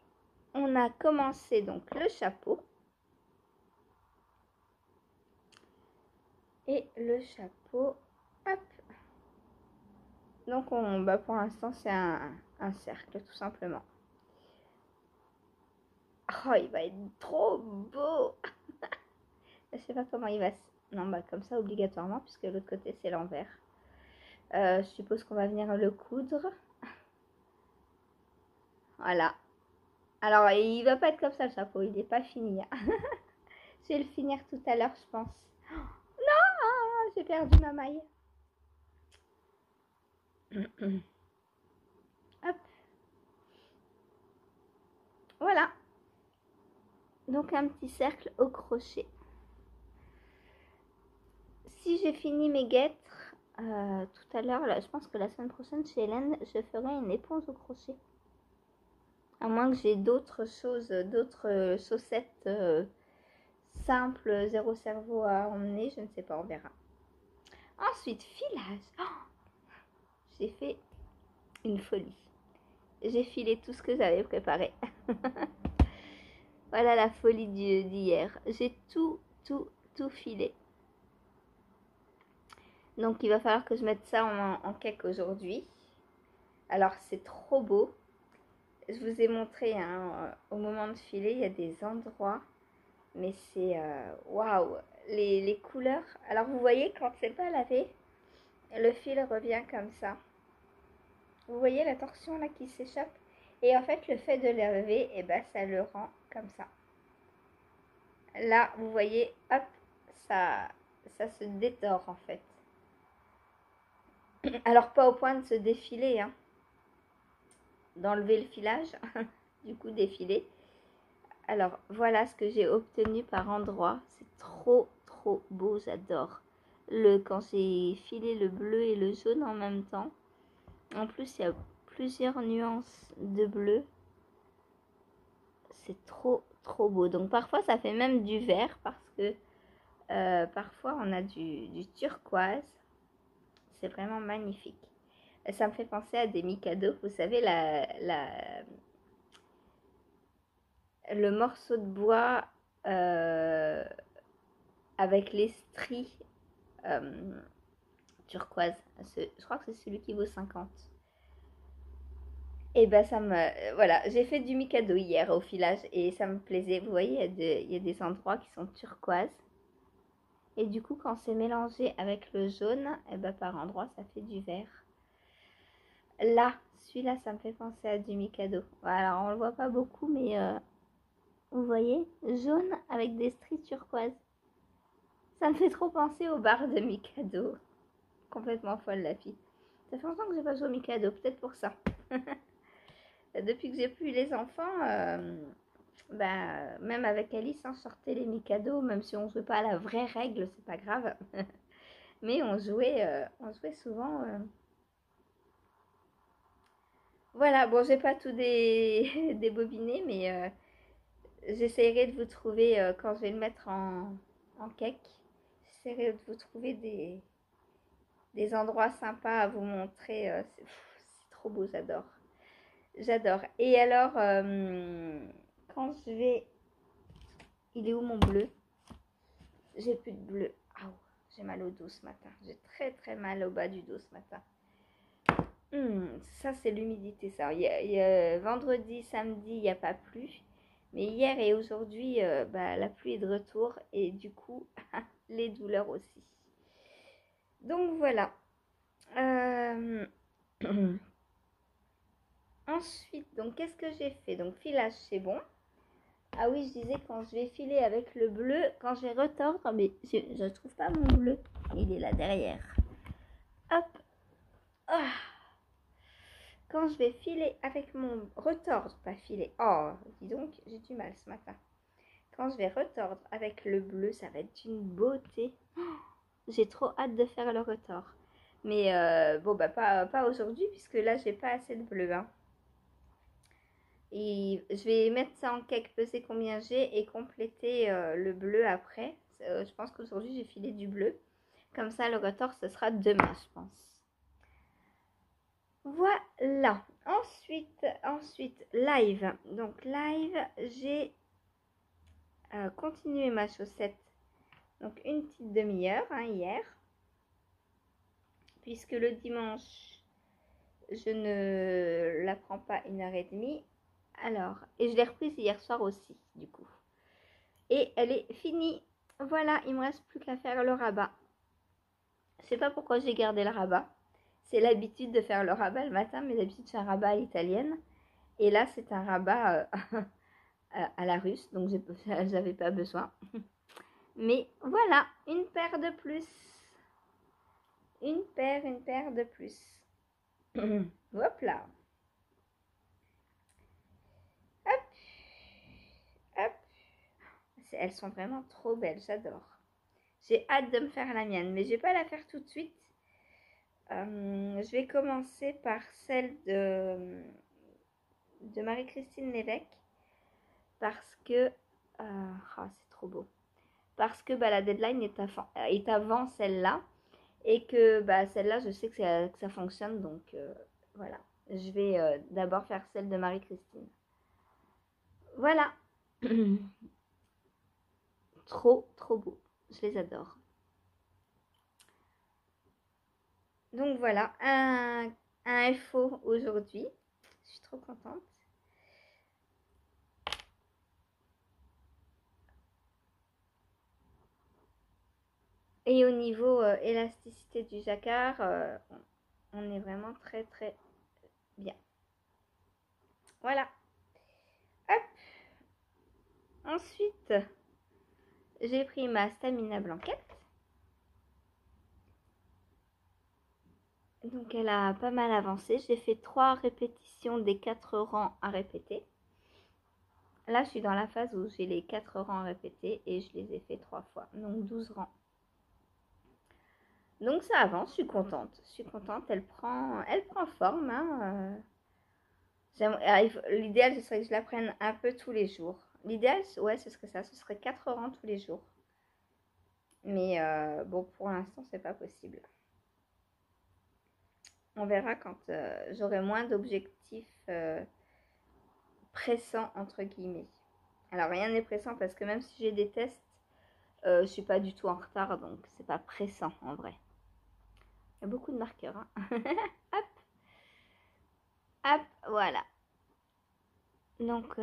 on a commencé donc le chapeau. Et le chapeau, hop. Donc bah pour l'instant c'est un cercle tout simplement. Oh, il va être trop beau. Je sais pas comment il va. Non, bah comme ça obligatoirement puisque l'autre côté c'est l'envers. Je suppose qu'on va venir le coudre. Voilà. Alors il va pas être comme ça le chapeau, il n'est pas fini. Je vais le finir tout à l'heure je pense. Non, j'ai perdu ma maille. Hop. Voilà. Donc un petit cercle au crochet. Si j'ai fini mes guêtres tout à l'heure, je pense que la semaine prochaine chez Hélène, je ferai une éponge au crochet. À moins que j'ai d'autres choses, d'autres chaussettes simples, zéro cerveau à emmener, je ne sais pas, on verra. Ensuite, filage. Oh, j'ai fait une folie. J'ai filé tout ce que j'avais préparé. Voilà la folie d'hier. J'ai tout filé. Donc il va falloir que je mette ça en cake aujourd'hui. Alors c'est trop beau. Je vous ai montré hein, au moment de filer, il y a des endroits, mais c'est waouh, les couleurs. Alors vous voyez quand c'est pas lavé, le fil revient comme ça. Vous voyez la torsion là qui s'échappe. Et en fait le fait de laver, et ben ça le rend comme ça. Là vous voyez, hop, ça se détord en fait. Alors pas au point de se défiler, hein, d'enlever le filage, du coup défiler. Alors voilà ce que j'ai obtenu par endroits. C'est trop beau, j'adore. Quand j'ai filé le bleu et le jaune en même temps. En plus il y a plusieurs nuances de bleu. C'est trop beau. Donc parfois ça fait même du vert parce que parfois on a du turquoise. C'est vraiment magnifique. Ça me fait penser à des Mikado. Vous savez le morceau de bois avec les stries turquoise. Je crois que c'est celui qui vaut 50. Et ben ça me... Voilà, j'ai fait du Mikado hier au filage et ça me plaisait. Vous voyez, il y a des endroits qui sont turquoise. Et du coup, quand c'est mélangé avec le jaune, et ben par endroit, ça fait du vert. Là, celui-là, ça me fait penser à du Mikado. Voilà, on le voit pas beaucoup, mais vous voyez, jaune avec des stries turquoise. Ça me fait trop penser aux barres de Mikado. Complètement folle la fille. Ça fait longtemps que j'ai pas joué au Mikado, peut-être pour ça. Depuis que j'ai plus les enfants, bah, même avec Alice, hein, sortait les Mikado, même si on jouait pas à la vraie règle, c'est pas grave. Mais on jouait souvent. Voilà, bon, j'ai pas tout débobiné, mais j'essaierai de vous trouver, quand je vais le mettre en cake, j'essaierai de vous trouver des endroits sympas à vous montrer. C'est trop beau, j'adore. J'adore. Et alors, quand je vais... Il est où mon bleu? J'ai plus de bleu. Ah, j'ai mal au dos ce matin. J'ai très très mal au bas du dos ce matin. Ça, c'est l'humidité, ça. Vendredi, samedi, il n'y a pas plu. Mais hier et aujourd'hui, bah, la pluie est de retour. Et du coup, les douleurs aussi. Donc voilà. Euh, Ensuite, donc qu'est-ce que j'ai fait? Donc filage, c'est bon. Ah oui, je disais quand je vais filer avec le bleu, quand je vais retordre, mais je ne trouve pas mon bleu. Il est là derrière. Hop. Ah. Quand je vais filer avec mon... Retordre, pas filer. Oh, dis donc, j'ai du mal ce matin. Quand je vais retordre avec le bleu, ça va être une beauté. Oh, j'ai trop hâte de faire le retord. Mais bon, bah pas aujourd'hui, puisque là, j'ai pas assez de bleu. Hein. Et je vais mettre ça en cake, peser combien j'ai et compléter le bleu après. Je pense qu'aujourd'hui, j'ai filé du bleu. Comme ça, le retord, ce sera demain, je pense. Voilà. Ensuite, live. Donc, live, j'ai continué ma chaussette. Donc, une petite demi-heure, hein, hier. Puisque le dimanche, je ne la prends pas 1h30. Alors, et je l'ai reprise hier soir aussi, du coup. Et elle est finie. Voilà, il me reste plus qu'à faire le rabat. Je sais pas pourquoi j'ai gardé le rabat. C'est l'habitude de faire le rabat le matin, mais d'habitude c'est un rabat à l'italienne. Et là, c'est un rabat à la russe, donc j'avais pas besoin. Mais voilà, une paire de plus. Une paire de plus. Hop là. Hop, hop. Elles sont vraiment trop belles, j'adore. J'ai hâte de me faire la mienne, mais je vais pas la faire tout de suite. Je vais commencer par celle de Marie-Christine Lévesque parce que c'est trop beau. Parce que bah, la deadline est avant celle-là et que bah, celle-là, je sais que ça fonctionne, donc voilà. Je vais d'abord faire celle de Marie-Christine. Voilà. Trop, trop beau. Je les adore. Donc voilà, un FO aujourd'hui. Je suis trop contente. Et au niveau élasticité du jacquard, on est vraiment très très bien. Voilà. Hop. Ensuite, j'ai pris ma stamina blanquette. Donc elle a pas mal avancé. J'ai fait 3 répétitions des 4 rangs à répéter. Là, je suis dans la phase où j'ai les 4 rangs à répéter et je les ai fait 3 fois. Donc 12 rangs. Donc ça avance, je suis contente. Elle prend forme. Hein. L'idéal, ce serait que je la prenne un peu tous les jours. L'idéal, ouais, ce serait ça. Ce serait 4 rangs tous les jours. Mais bon, pour l'instant, c'est pas possible. On verra quand j'aurai moins d'objectifs pressants, entre guillemets. Alors, rien n'est pressant parce que même si j'ai des tests, je suis pas du tout en retard, donc c'est pas pressant en vrai. Il y a beaucoup de marqueurs. Hein. Hop. Hop, voilà. Donc,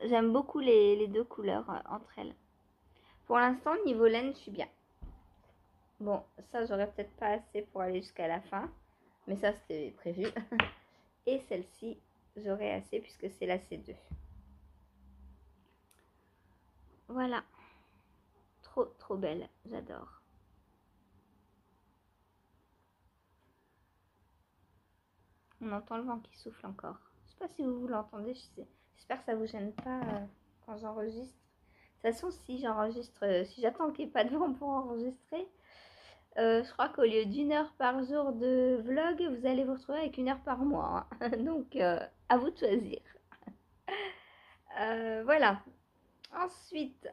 j'aime beaucoup les deux couleurs entre elles. Pour l'instant, niveau laine, je suis bien. Bon, ça, j'aurais peut-être pas assez pour aller jusqu'à la fin. Mais ça, c'était prévu. Et celle-ci, j'aurai assez puisque c'est la C2. Voilà. Trop, trop belle. J'adore. On entend le vent qui souffle encore. Je sais pas si vous l'entendez. J'espère que ça vous gêne pas. quand j'enregistre. De toute façon, si j'enregistre, si j'attends qu'il n'y ait pas de vent pour enregistrer, je crois qu'au lieu d'1 heure par jour de vlog, vous allez vous retrouver avec 1 heure par mois, hein. Donc, à vous de choisir. Voilà. Ensuite,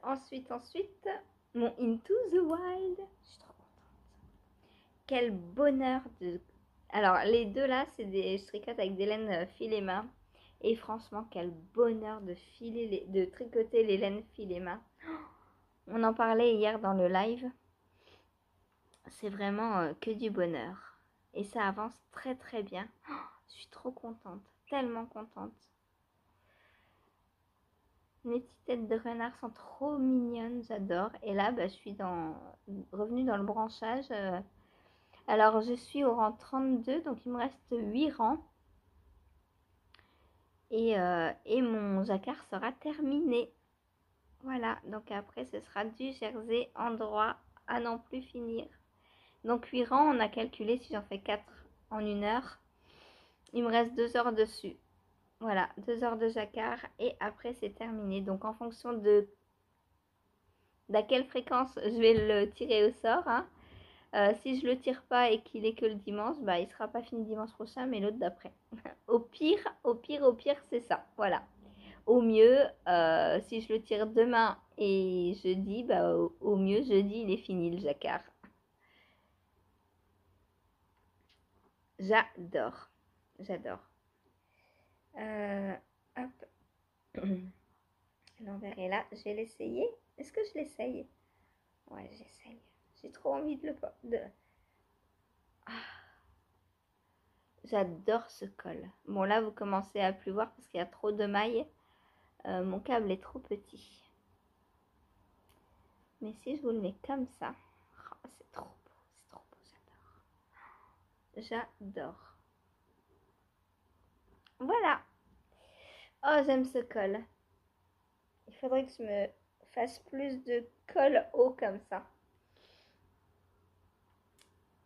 mon Into the Wild. Je suis trop contente. Quel bonheur de... Alors, les deux là, c'est des... Je tricote avec des laines filet main. Et franchement, quel bonheur de de tricoter les laines filet main. On en parlait hier dans le live. C'est vraiment que du bonheur. Et ça avance très très bien. Je suis trop contente. Tellement contente. Mes petites têtes de renard sont trop mignonnes, j'adore. Et là, je suis revenue dans le branchage. Alors, je suis au rang 32, donc il me reste 8 rangs. Et mon jacquard sera terminé. Voilà, donc après, ce sera du jersey en droit à n'en plus finir. Donc 8 rangs, on a calculé si j'en fais 4 en 1 heure. Il me reste 2 heures dessus. Voilà, 2 heures de jacquard et après c'est terminé. Donc en fonction de à quelle fréquence je vais le tirer au sort, hein. Si je le tire pas et qu'il est que le dimanche, il sera pas fini dimanche prochain, mais l'autre d'après. Au pire, c'est ça. Voilà. Au mieux, si je le tire demain et jeudi, au mieux jeudi il est fini le jacquard. J'adore. Hop. L'envers est là. Je vais l'essayer. Est-ce que je l'essaye? Ouais, j'essaye. J'ai trop envie de le... Ah, j'adore ce col. Bon, là, vous commencez à plus voir parce qu'il y a trop de mailles. Mon câble est trop petit. Mais si je vous le mets comme ça... Oh, c'est trop beau, j'adore. Voilà. Oh, j'aime ce col. Il faudrait que je me fasse plus de col haut comme ça.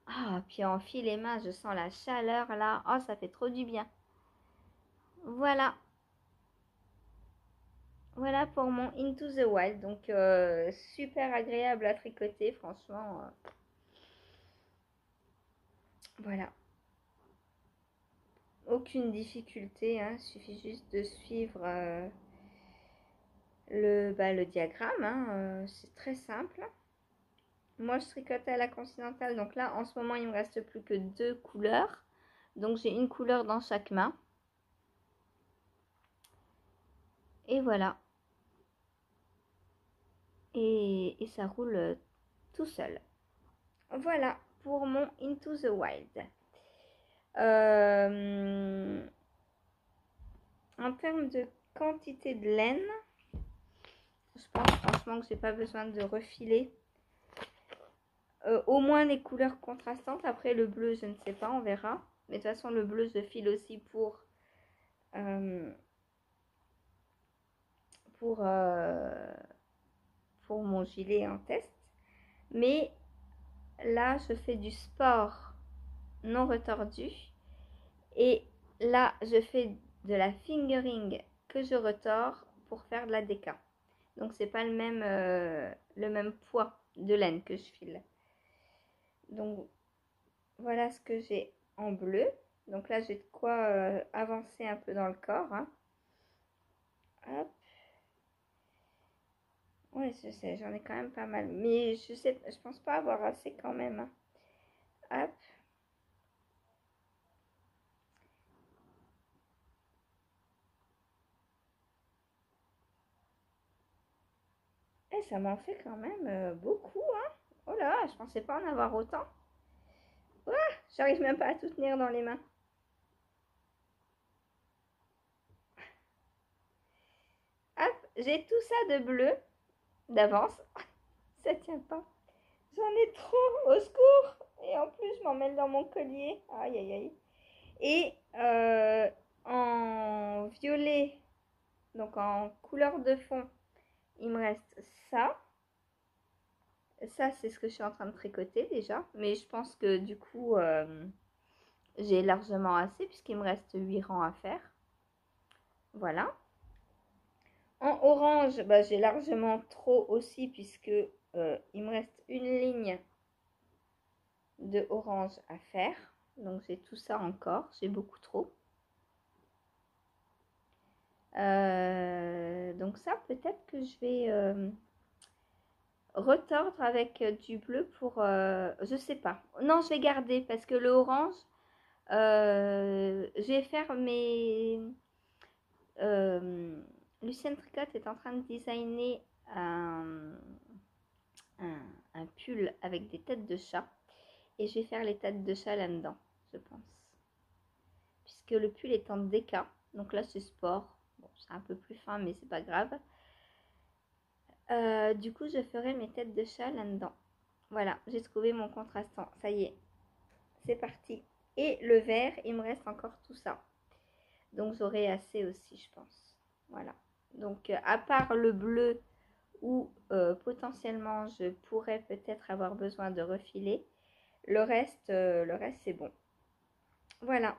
Ah, puis en filet main, je sens la chaleur là. Oh, ça fait trop du bien. Voilà. Voilà pour mon Into the Wild. Donc, super agréable à tricoter, franchement. Voilà. Aucune difficulté, hein. Il suffit juste de suivre le diagramme, hein. C'est très simple. Moi, je tricote à la continentale. Donc là, en ce moment, il me reste plus que 2 couleurs. Donc, j'ai une couleur dans chaque main. Et voilà. Et ça roule tout seul. Voilà pour mon Into the Wild. En termes de quantité de laine, je pense franchement que j'ai pas besoin de refiler. Au moins les couleurs contrastantes. Après le bleu, je ne sais pas, on verra. Mais de toute façon, le bleu, je file aussi pour mon gilet en test. Mais là, je fais du sport non retordu. Et là, je fais de la fingering que je retors pour faire de la déca. Donc, c'est pas le même poids de laine que je file. Donc, voilà ce que j'ai en bleu. Donc là, j'ai de quoi avancer un peu dans le corps, hein. Hop. Ouais, je sais, j'en ai quand même pas mal. Mais je pense pas avoir assez quand même, hein. Hop. Et ça m'en fait quand même beaucoup, hein. Oh là, je pensais pas en avoir autant. Ouah, j'arrive même pas à tout tenir dans les mains. Hop, j'ai tout ça de bleu d'avance. Ça tient pas. J'en ai trop, au secours. Et en plus, je m'en mêle dans mon collier. Aïe, aïe, aïe. Et en violet, donc en couleur de fond, il me reste ça. Ça, c'est ce que je suis en train de tricoter déjà. Mais je pense que du coup, j'ai largement assez puisqu'il me reste 8 rangs à faire. Voilà. En orange, bah, j'ai largement trop aussi puisque il me reste une ligne de orange à faire. Donc j'ai tout ça encore, j'ai beaucoup trop. Donc ça, peut-être que je vais retordre avec du bleu pour... je sais pas. Non, je vais garder parce que le orange, je vais faire mes... Lucienne Tricot est en train de designer un pull avec des têtes de chat. Et je vais faire les têtes de chat là-dedans, je pense. Puisque le pull est en déca. Donc là, c'est sport. Bon, c'est un peu plus fin, mais c'est pas grave. Du coup, je ferai mes têtes de chat là-dedans. Voilà, j'ai trouvé mon contrastant. Ça y est, c'est parti. Et le vert, il me reste encore tout ça. Donc j'aurai assez aussi, je pense. Voilà. Donc à part le bleu où potentiellement je pourrais peut-être avoir besoin de refiler, le reste c'est bon. Voilà.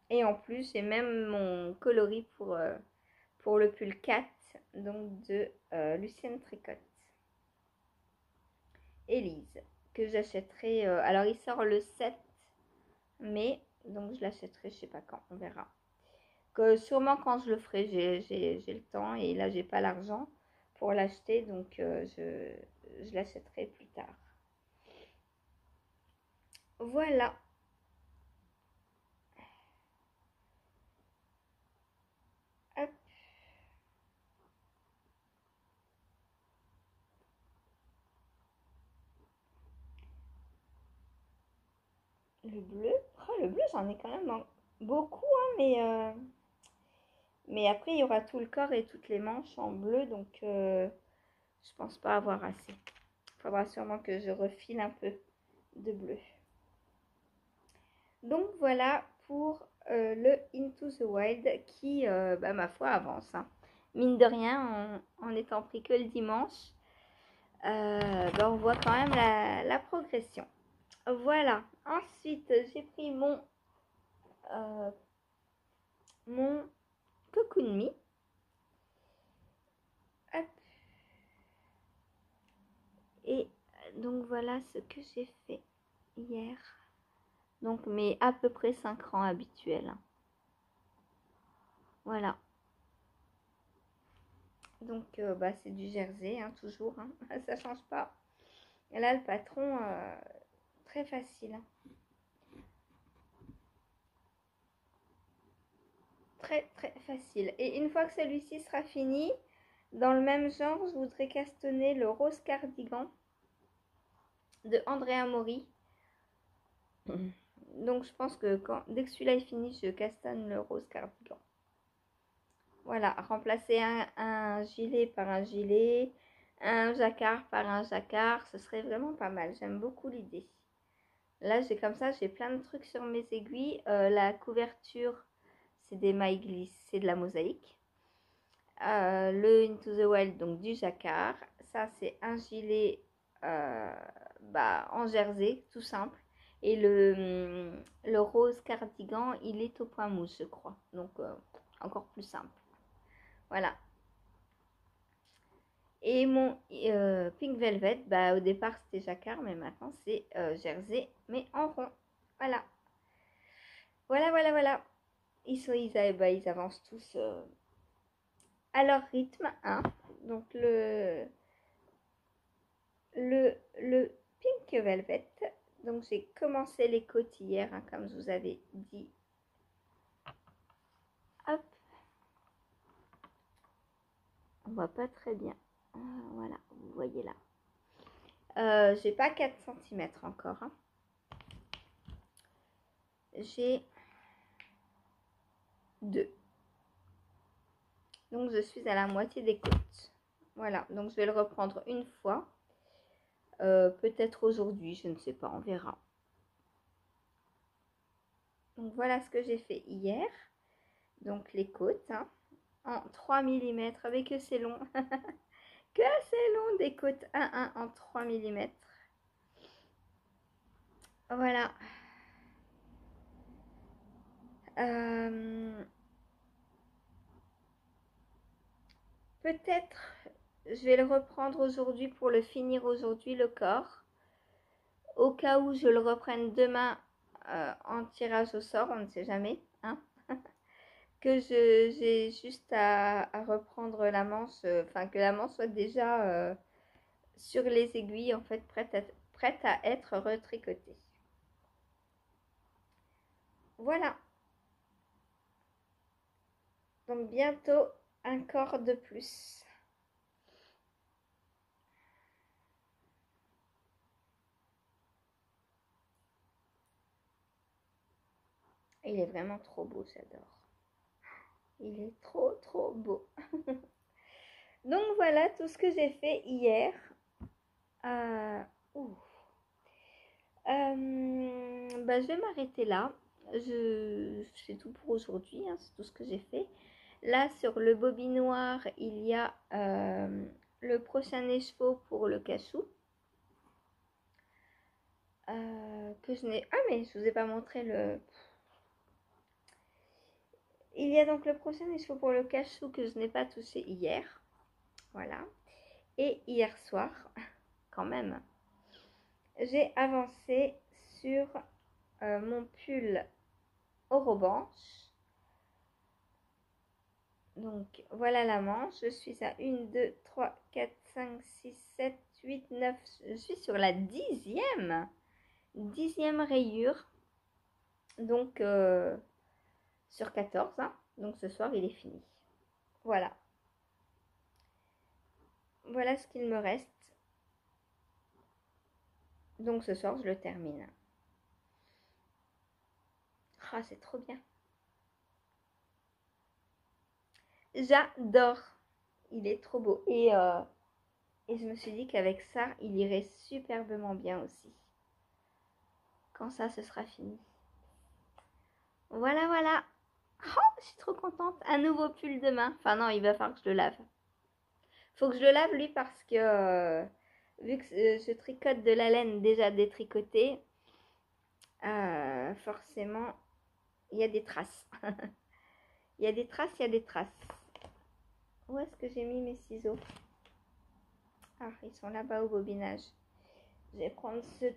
Et en plus, j'ai même mon coloris pour le pull 4, donc de Lucienne Tricot. Élise, que j'achèterai. Alors, il sort le 7 mai, donc je l'achèterai, je sais pas quand, on verra. Que sûrement quand je le ferai, j'ai le temps et là, j'ai pas l'argent pour l'acheter, donc je l'achèterai plus tard. Voilà. Hop. Le bleu. Oh, le bleu, j'en ai quand même beaucoup, hein, mais après, il y aura tout le corps et toutes les manches en bleu, donc je pense pas avoir assez. Il faudra sûrement que je refile un peu de bleu. Donc voilà pour le Into the Wild qui, bah, ma foi, avance. Hein. Mine de rien, en étant pris que le dimanche, bah, on voit quand même la progression. Voilà. Ensuite, j'ai pris mon Cocoon Me. Hop. Et donc voilà ce que j'ai fait hier. Donc mes à peu près 5 rangs habituels. Voilà. Donc bah, c'est du jersey, hein, toujours. Hein. Ça change pas. Et là, le patron, très facile. Hein. Très très facile. Et une fois que celui-ci sera fini, dans le même genre, je voudrais castonner le rose cardigan de Andrea Mori. Donc je pense que dès que celui-là est fini, je castonne le rose cardigan. Voilà, remplacer un gilet par un gilet, un jacquard par un jacquard, ce serait vraiment pas mal. J'aime beaucoup l'idée. Là, j'ai comme ça, j'ai plein de trucs sur mes aiguilles. La couverture, c'est des mailles glisse, c'est de la mosaïque. Le Into the Wild, donc du jacquard. Ça, c'est un gilet en jersey, tout simple. Et le rose cardigan, il est au point mousse, je crois. Donc, encore plus simple. Voilà. Et mon Pink Velvet, bah, au départ, c'était jacquard, mais maintenant, c'est jersey, mais en rond. Voilà. Voilà. Ils avancent tous à leur rythme. Hein. Donc, le Pink Velvet. Donc, j'ai commencé les côtes hier, hein, comme je vous avais dit. Hop. On voit pas très bien. Voilà, vous voyez là. J'ai pas 4 cm encore. Hein. J'ai 2. Donc, je suis à la moitié des côtes. Voilà, donc je vais le reprendre une fois. Peut-être aujourd'hui, je ne sais pas, on verra. Donc, voilà ce que j'ai fait hier. Donc, les côtes, hein, en 3 mm, avec que c'est long. Que c'est long, des côtes 1-1 en 3 mm. Voilà. peut-être je vais le reprendre aujourd'hui pour le finir aujourd'hui, le corps. Au cas où je le reprenne demain en tirage au sort, on ne sait jamais, hein. Que j'ai juste à reprendre la manche, enfin que la manche soit déjà sur les aiguilles, en fait, prête à être retricotée. Voilà. Donc bientôt un corps de plus. Il est vraiment trop beau, j'adore. Il est trop trop beau. Donc voilà tout ce que j'ai fait hier. Euh, je vais m'arrêter là. C'est tout pour aujourd'hui, hein, c'est tout ce que j'ai fait. Là, sur le bobinoir, il y a le prochain écheveau pour le cachou. Que je n'ai... Ah, mais je vous ai pas montré le... Il y a donc le prochain écheveau pour le cachou que je n'ai pas touché hier. Voilà. Et hier soir, quand même, j'ai avancé sur mon pull Orobanche. Donc voilà la manche, je suis à 1, 2, 3, 4, 5, 6, 7, 8, 9, je suis sur la dixième rayure, donc sur 14, hein. Donc ce soir il est fini. Voilà. Voilà ce qu'il me reste. Donc ce soir je le termine. Ah, c'est trop bien. J'adore. Il est trop beau. Et je me suis dit qu'avec ça, il irait superbement bien aussi. Quand ça, ce sera fini. Voilà, voilà. Oh, je suis trop contente. Un nouveau pull demain. Enfin non, il va falloir que je le lave. Faut que je le lave lui parce que vu que je tricote de la laine déjà détricotée, forcément, il y a des traces. Il y a des traces, il y a des traces. Où est-ce que j'ai mis mes ciseaux? Ah, ils sont là-bas au bobinage. Je vais prendre ceux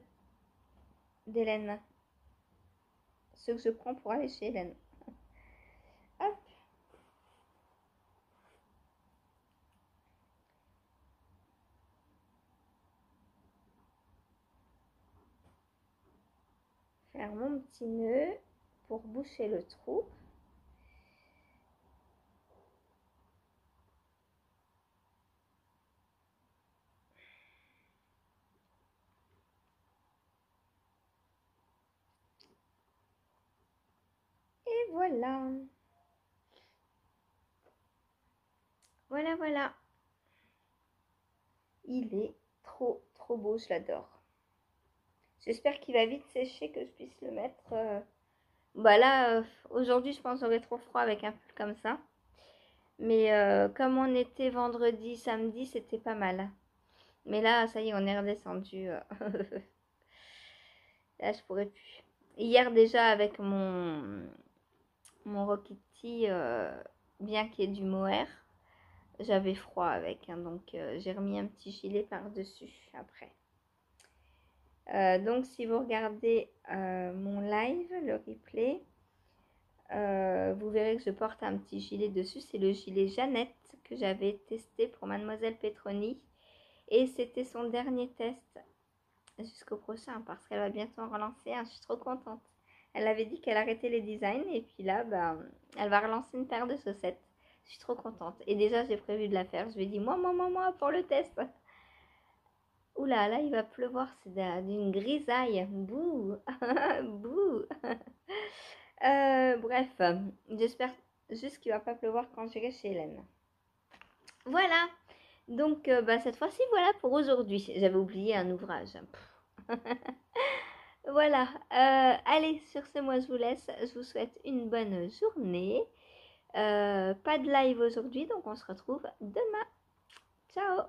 d'Hélène. Ceux que je prends pour aller chez Hélène. Hop. Faire mon petit nœud pour boucher le trou. Et voilà. Voilà, voilà. Il est trop, trop beau, je l'adore. J'espère qu'il va vite sécher, que je puisse le mettre. Bah là, aujourd'hui, je pense que j'aurai trop froid avec un pull comme ça. Mais comme on était vendredi, samedi, c'était pas mal. Mais là, ça y est, on est redescendu. Là, je pourrais plus. Hier, déjà, avec mon Rokiti, bien qu'il y ait du mohair, j'avais froid avec. Hein, donc, j'ai remis un petit gilet par-dessus après. Donc, si vous regardez mon live, le replay, vous verrez que je porte un petit gilet dessus. C'est le gilet Jeannette que j'avais testé pour Mademoiselle Petroni. Et c'était son dernier test jusqu'au prochain parce qu'elle va bientôt en relancer un. Je suis trop contente. Elle avait dit qu'elle arrêtait les designs et puis là, elle va relancer une paire de chaussettes. Je suis trop contente. Et déjà, j'ai prévu de la faire. Je lui ai dit, moi, pour le test. Oula, là, il va pleuvoir. C'est d'une grisaille. Bouh. Bouh. Bref, j'espère juste qu'il va pas pleuvoir quand j'irai chez Hélène. Voilà. Donc, cette fois-ci, voilà pour aujourd'hui. J'avais oublié un ouvrage. Voilà. Allez, sur ce, moi, je vous laisse. Je vous souhaite une bonne journée. Pas de live aujourd'hui, donc on se retrouve demain. Ciao!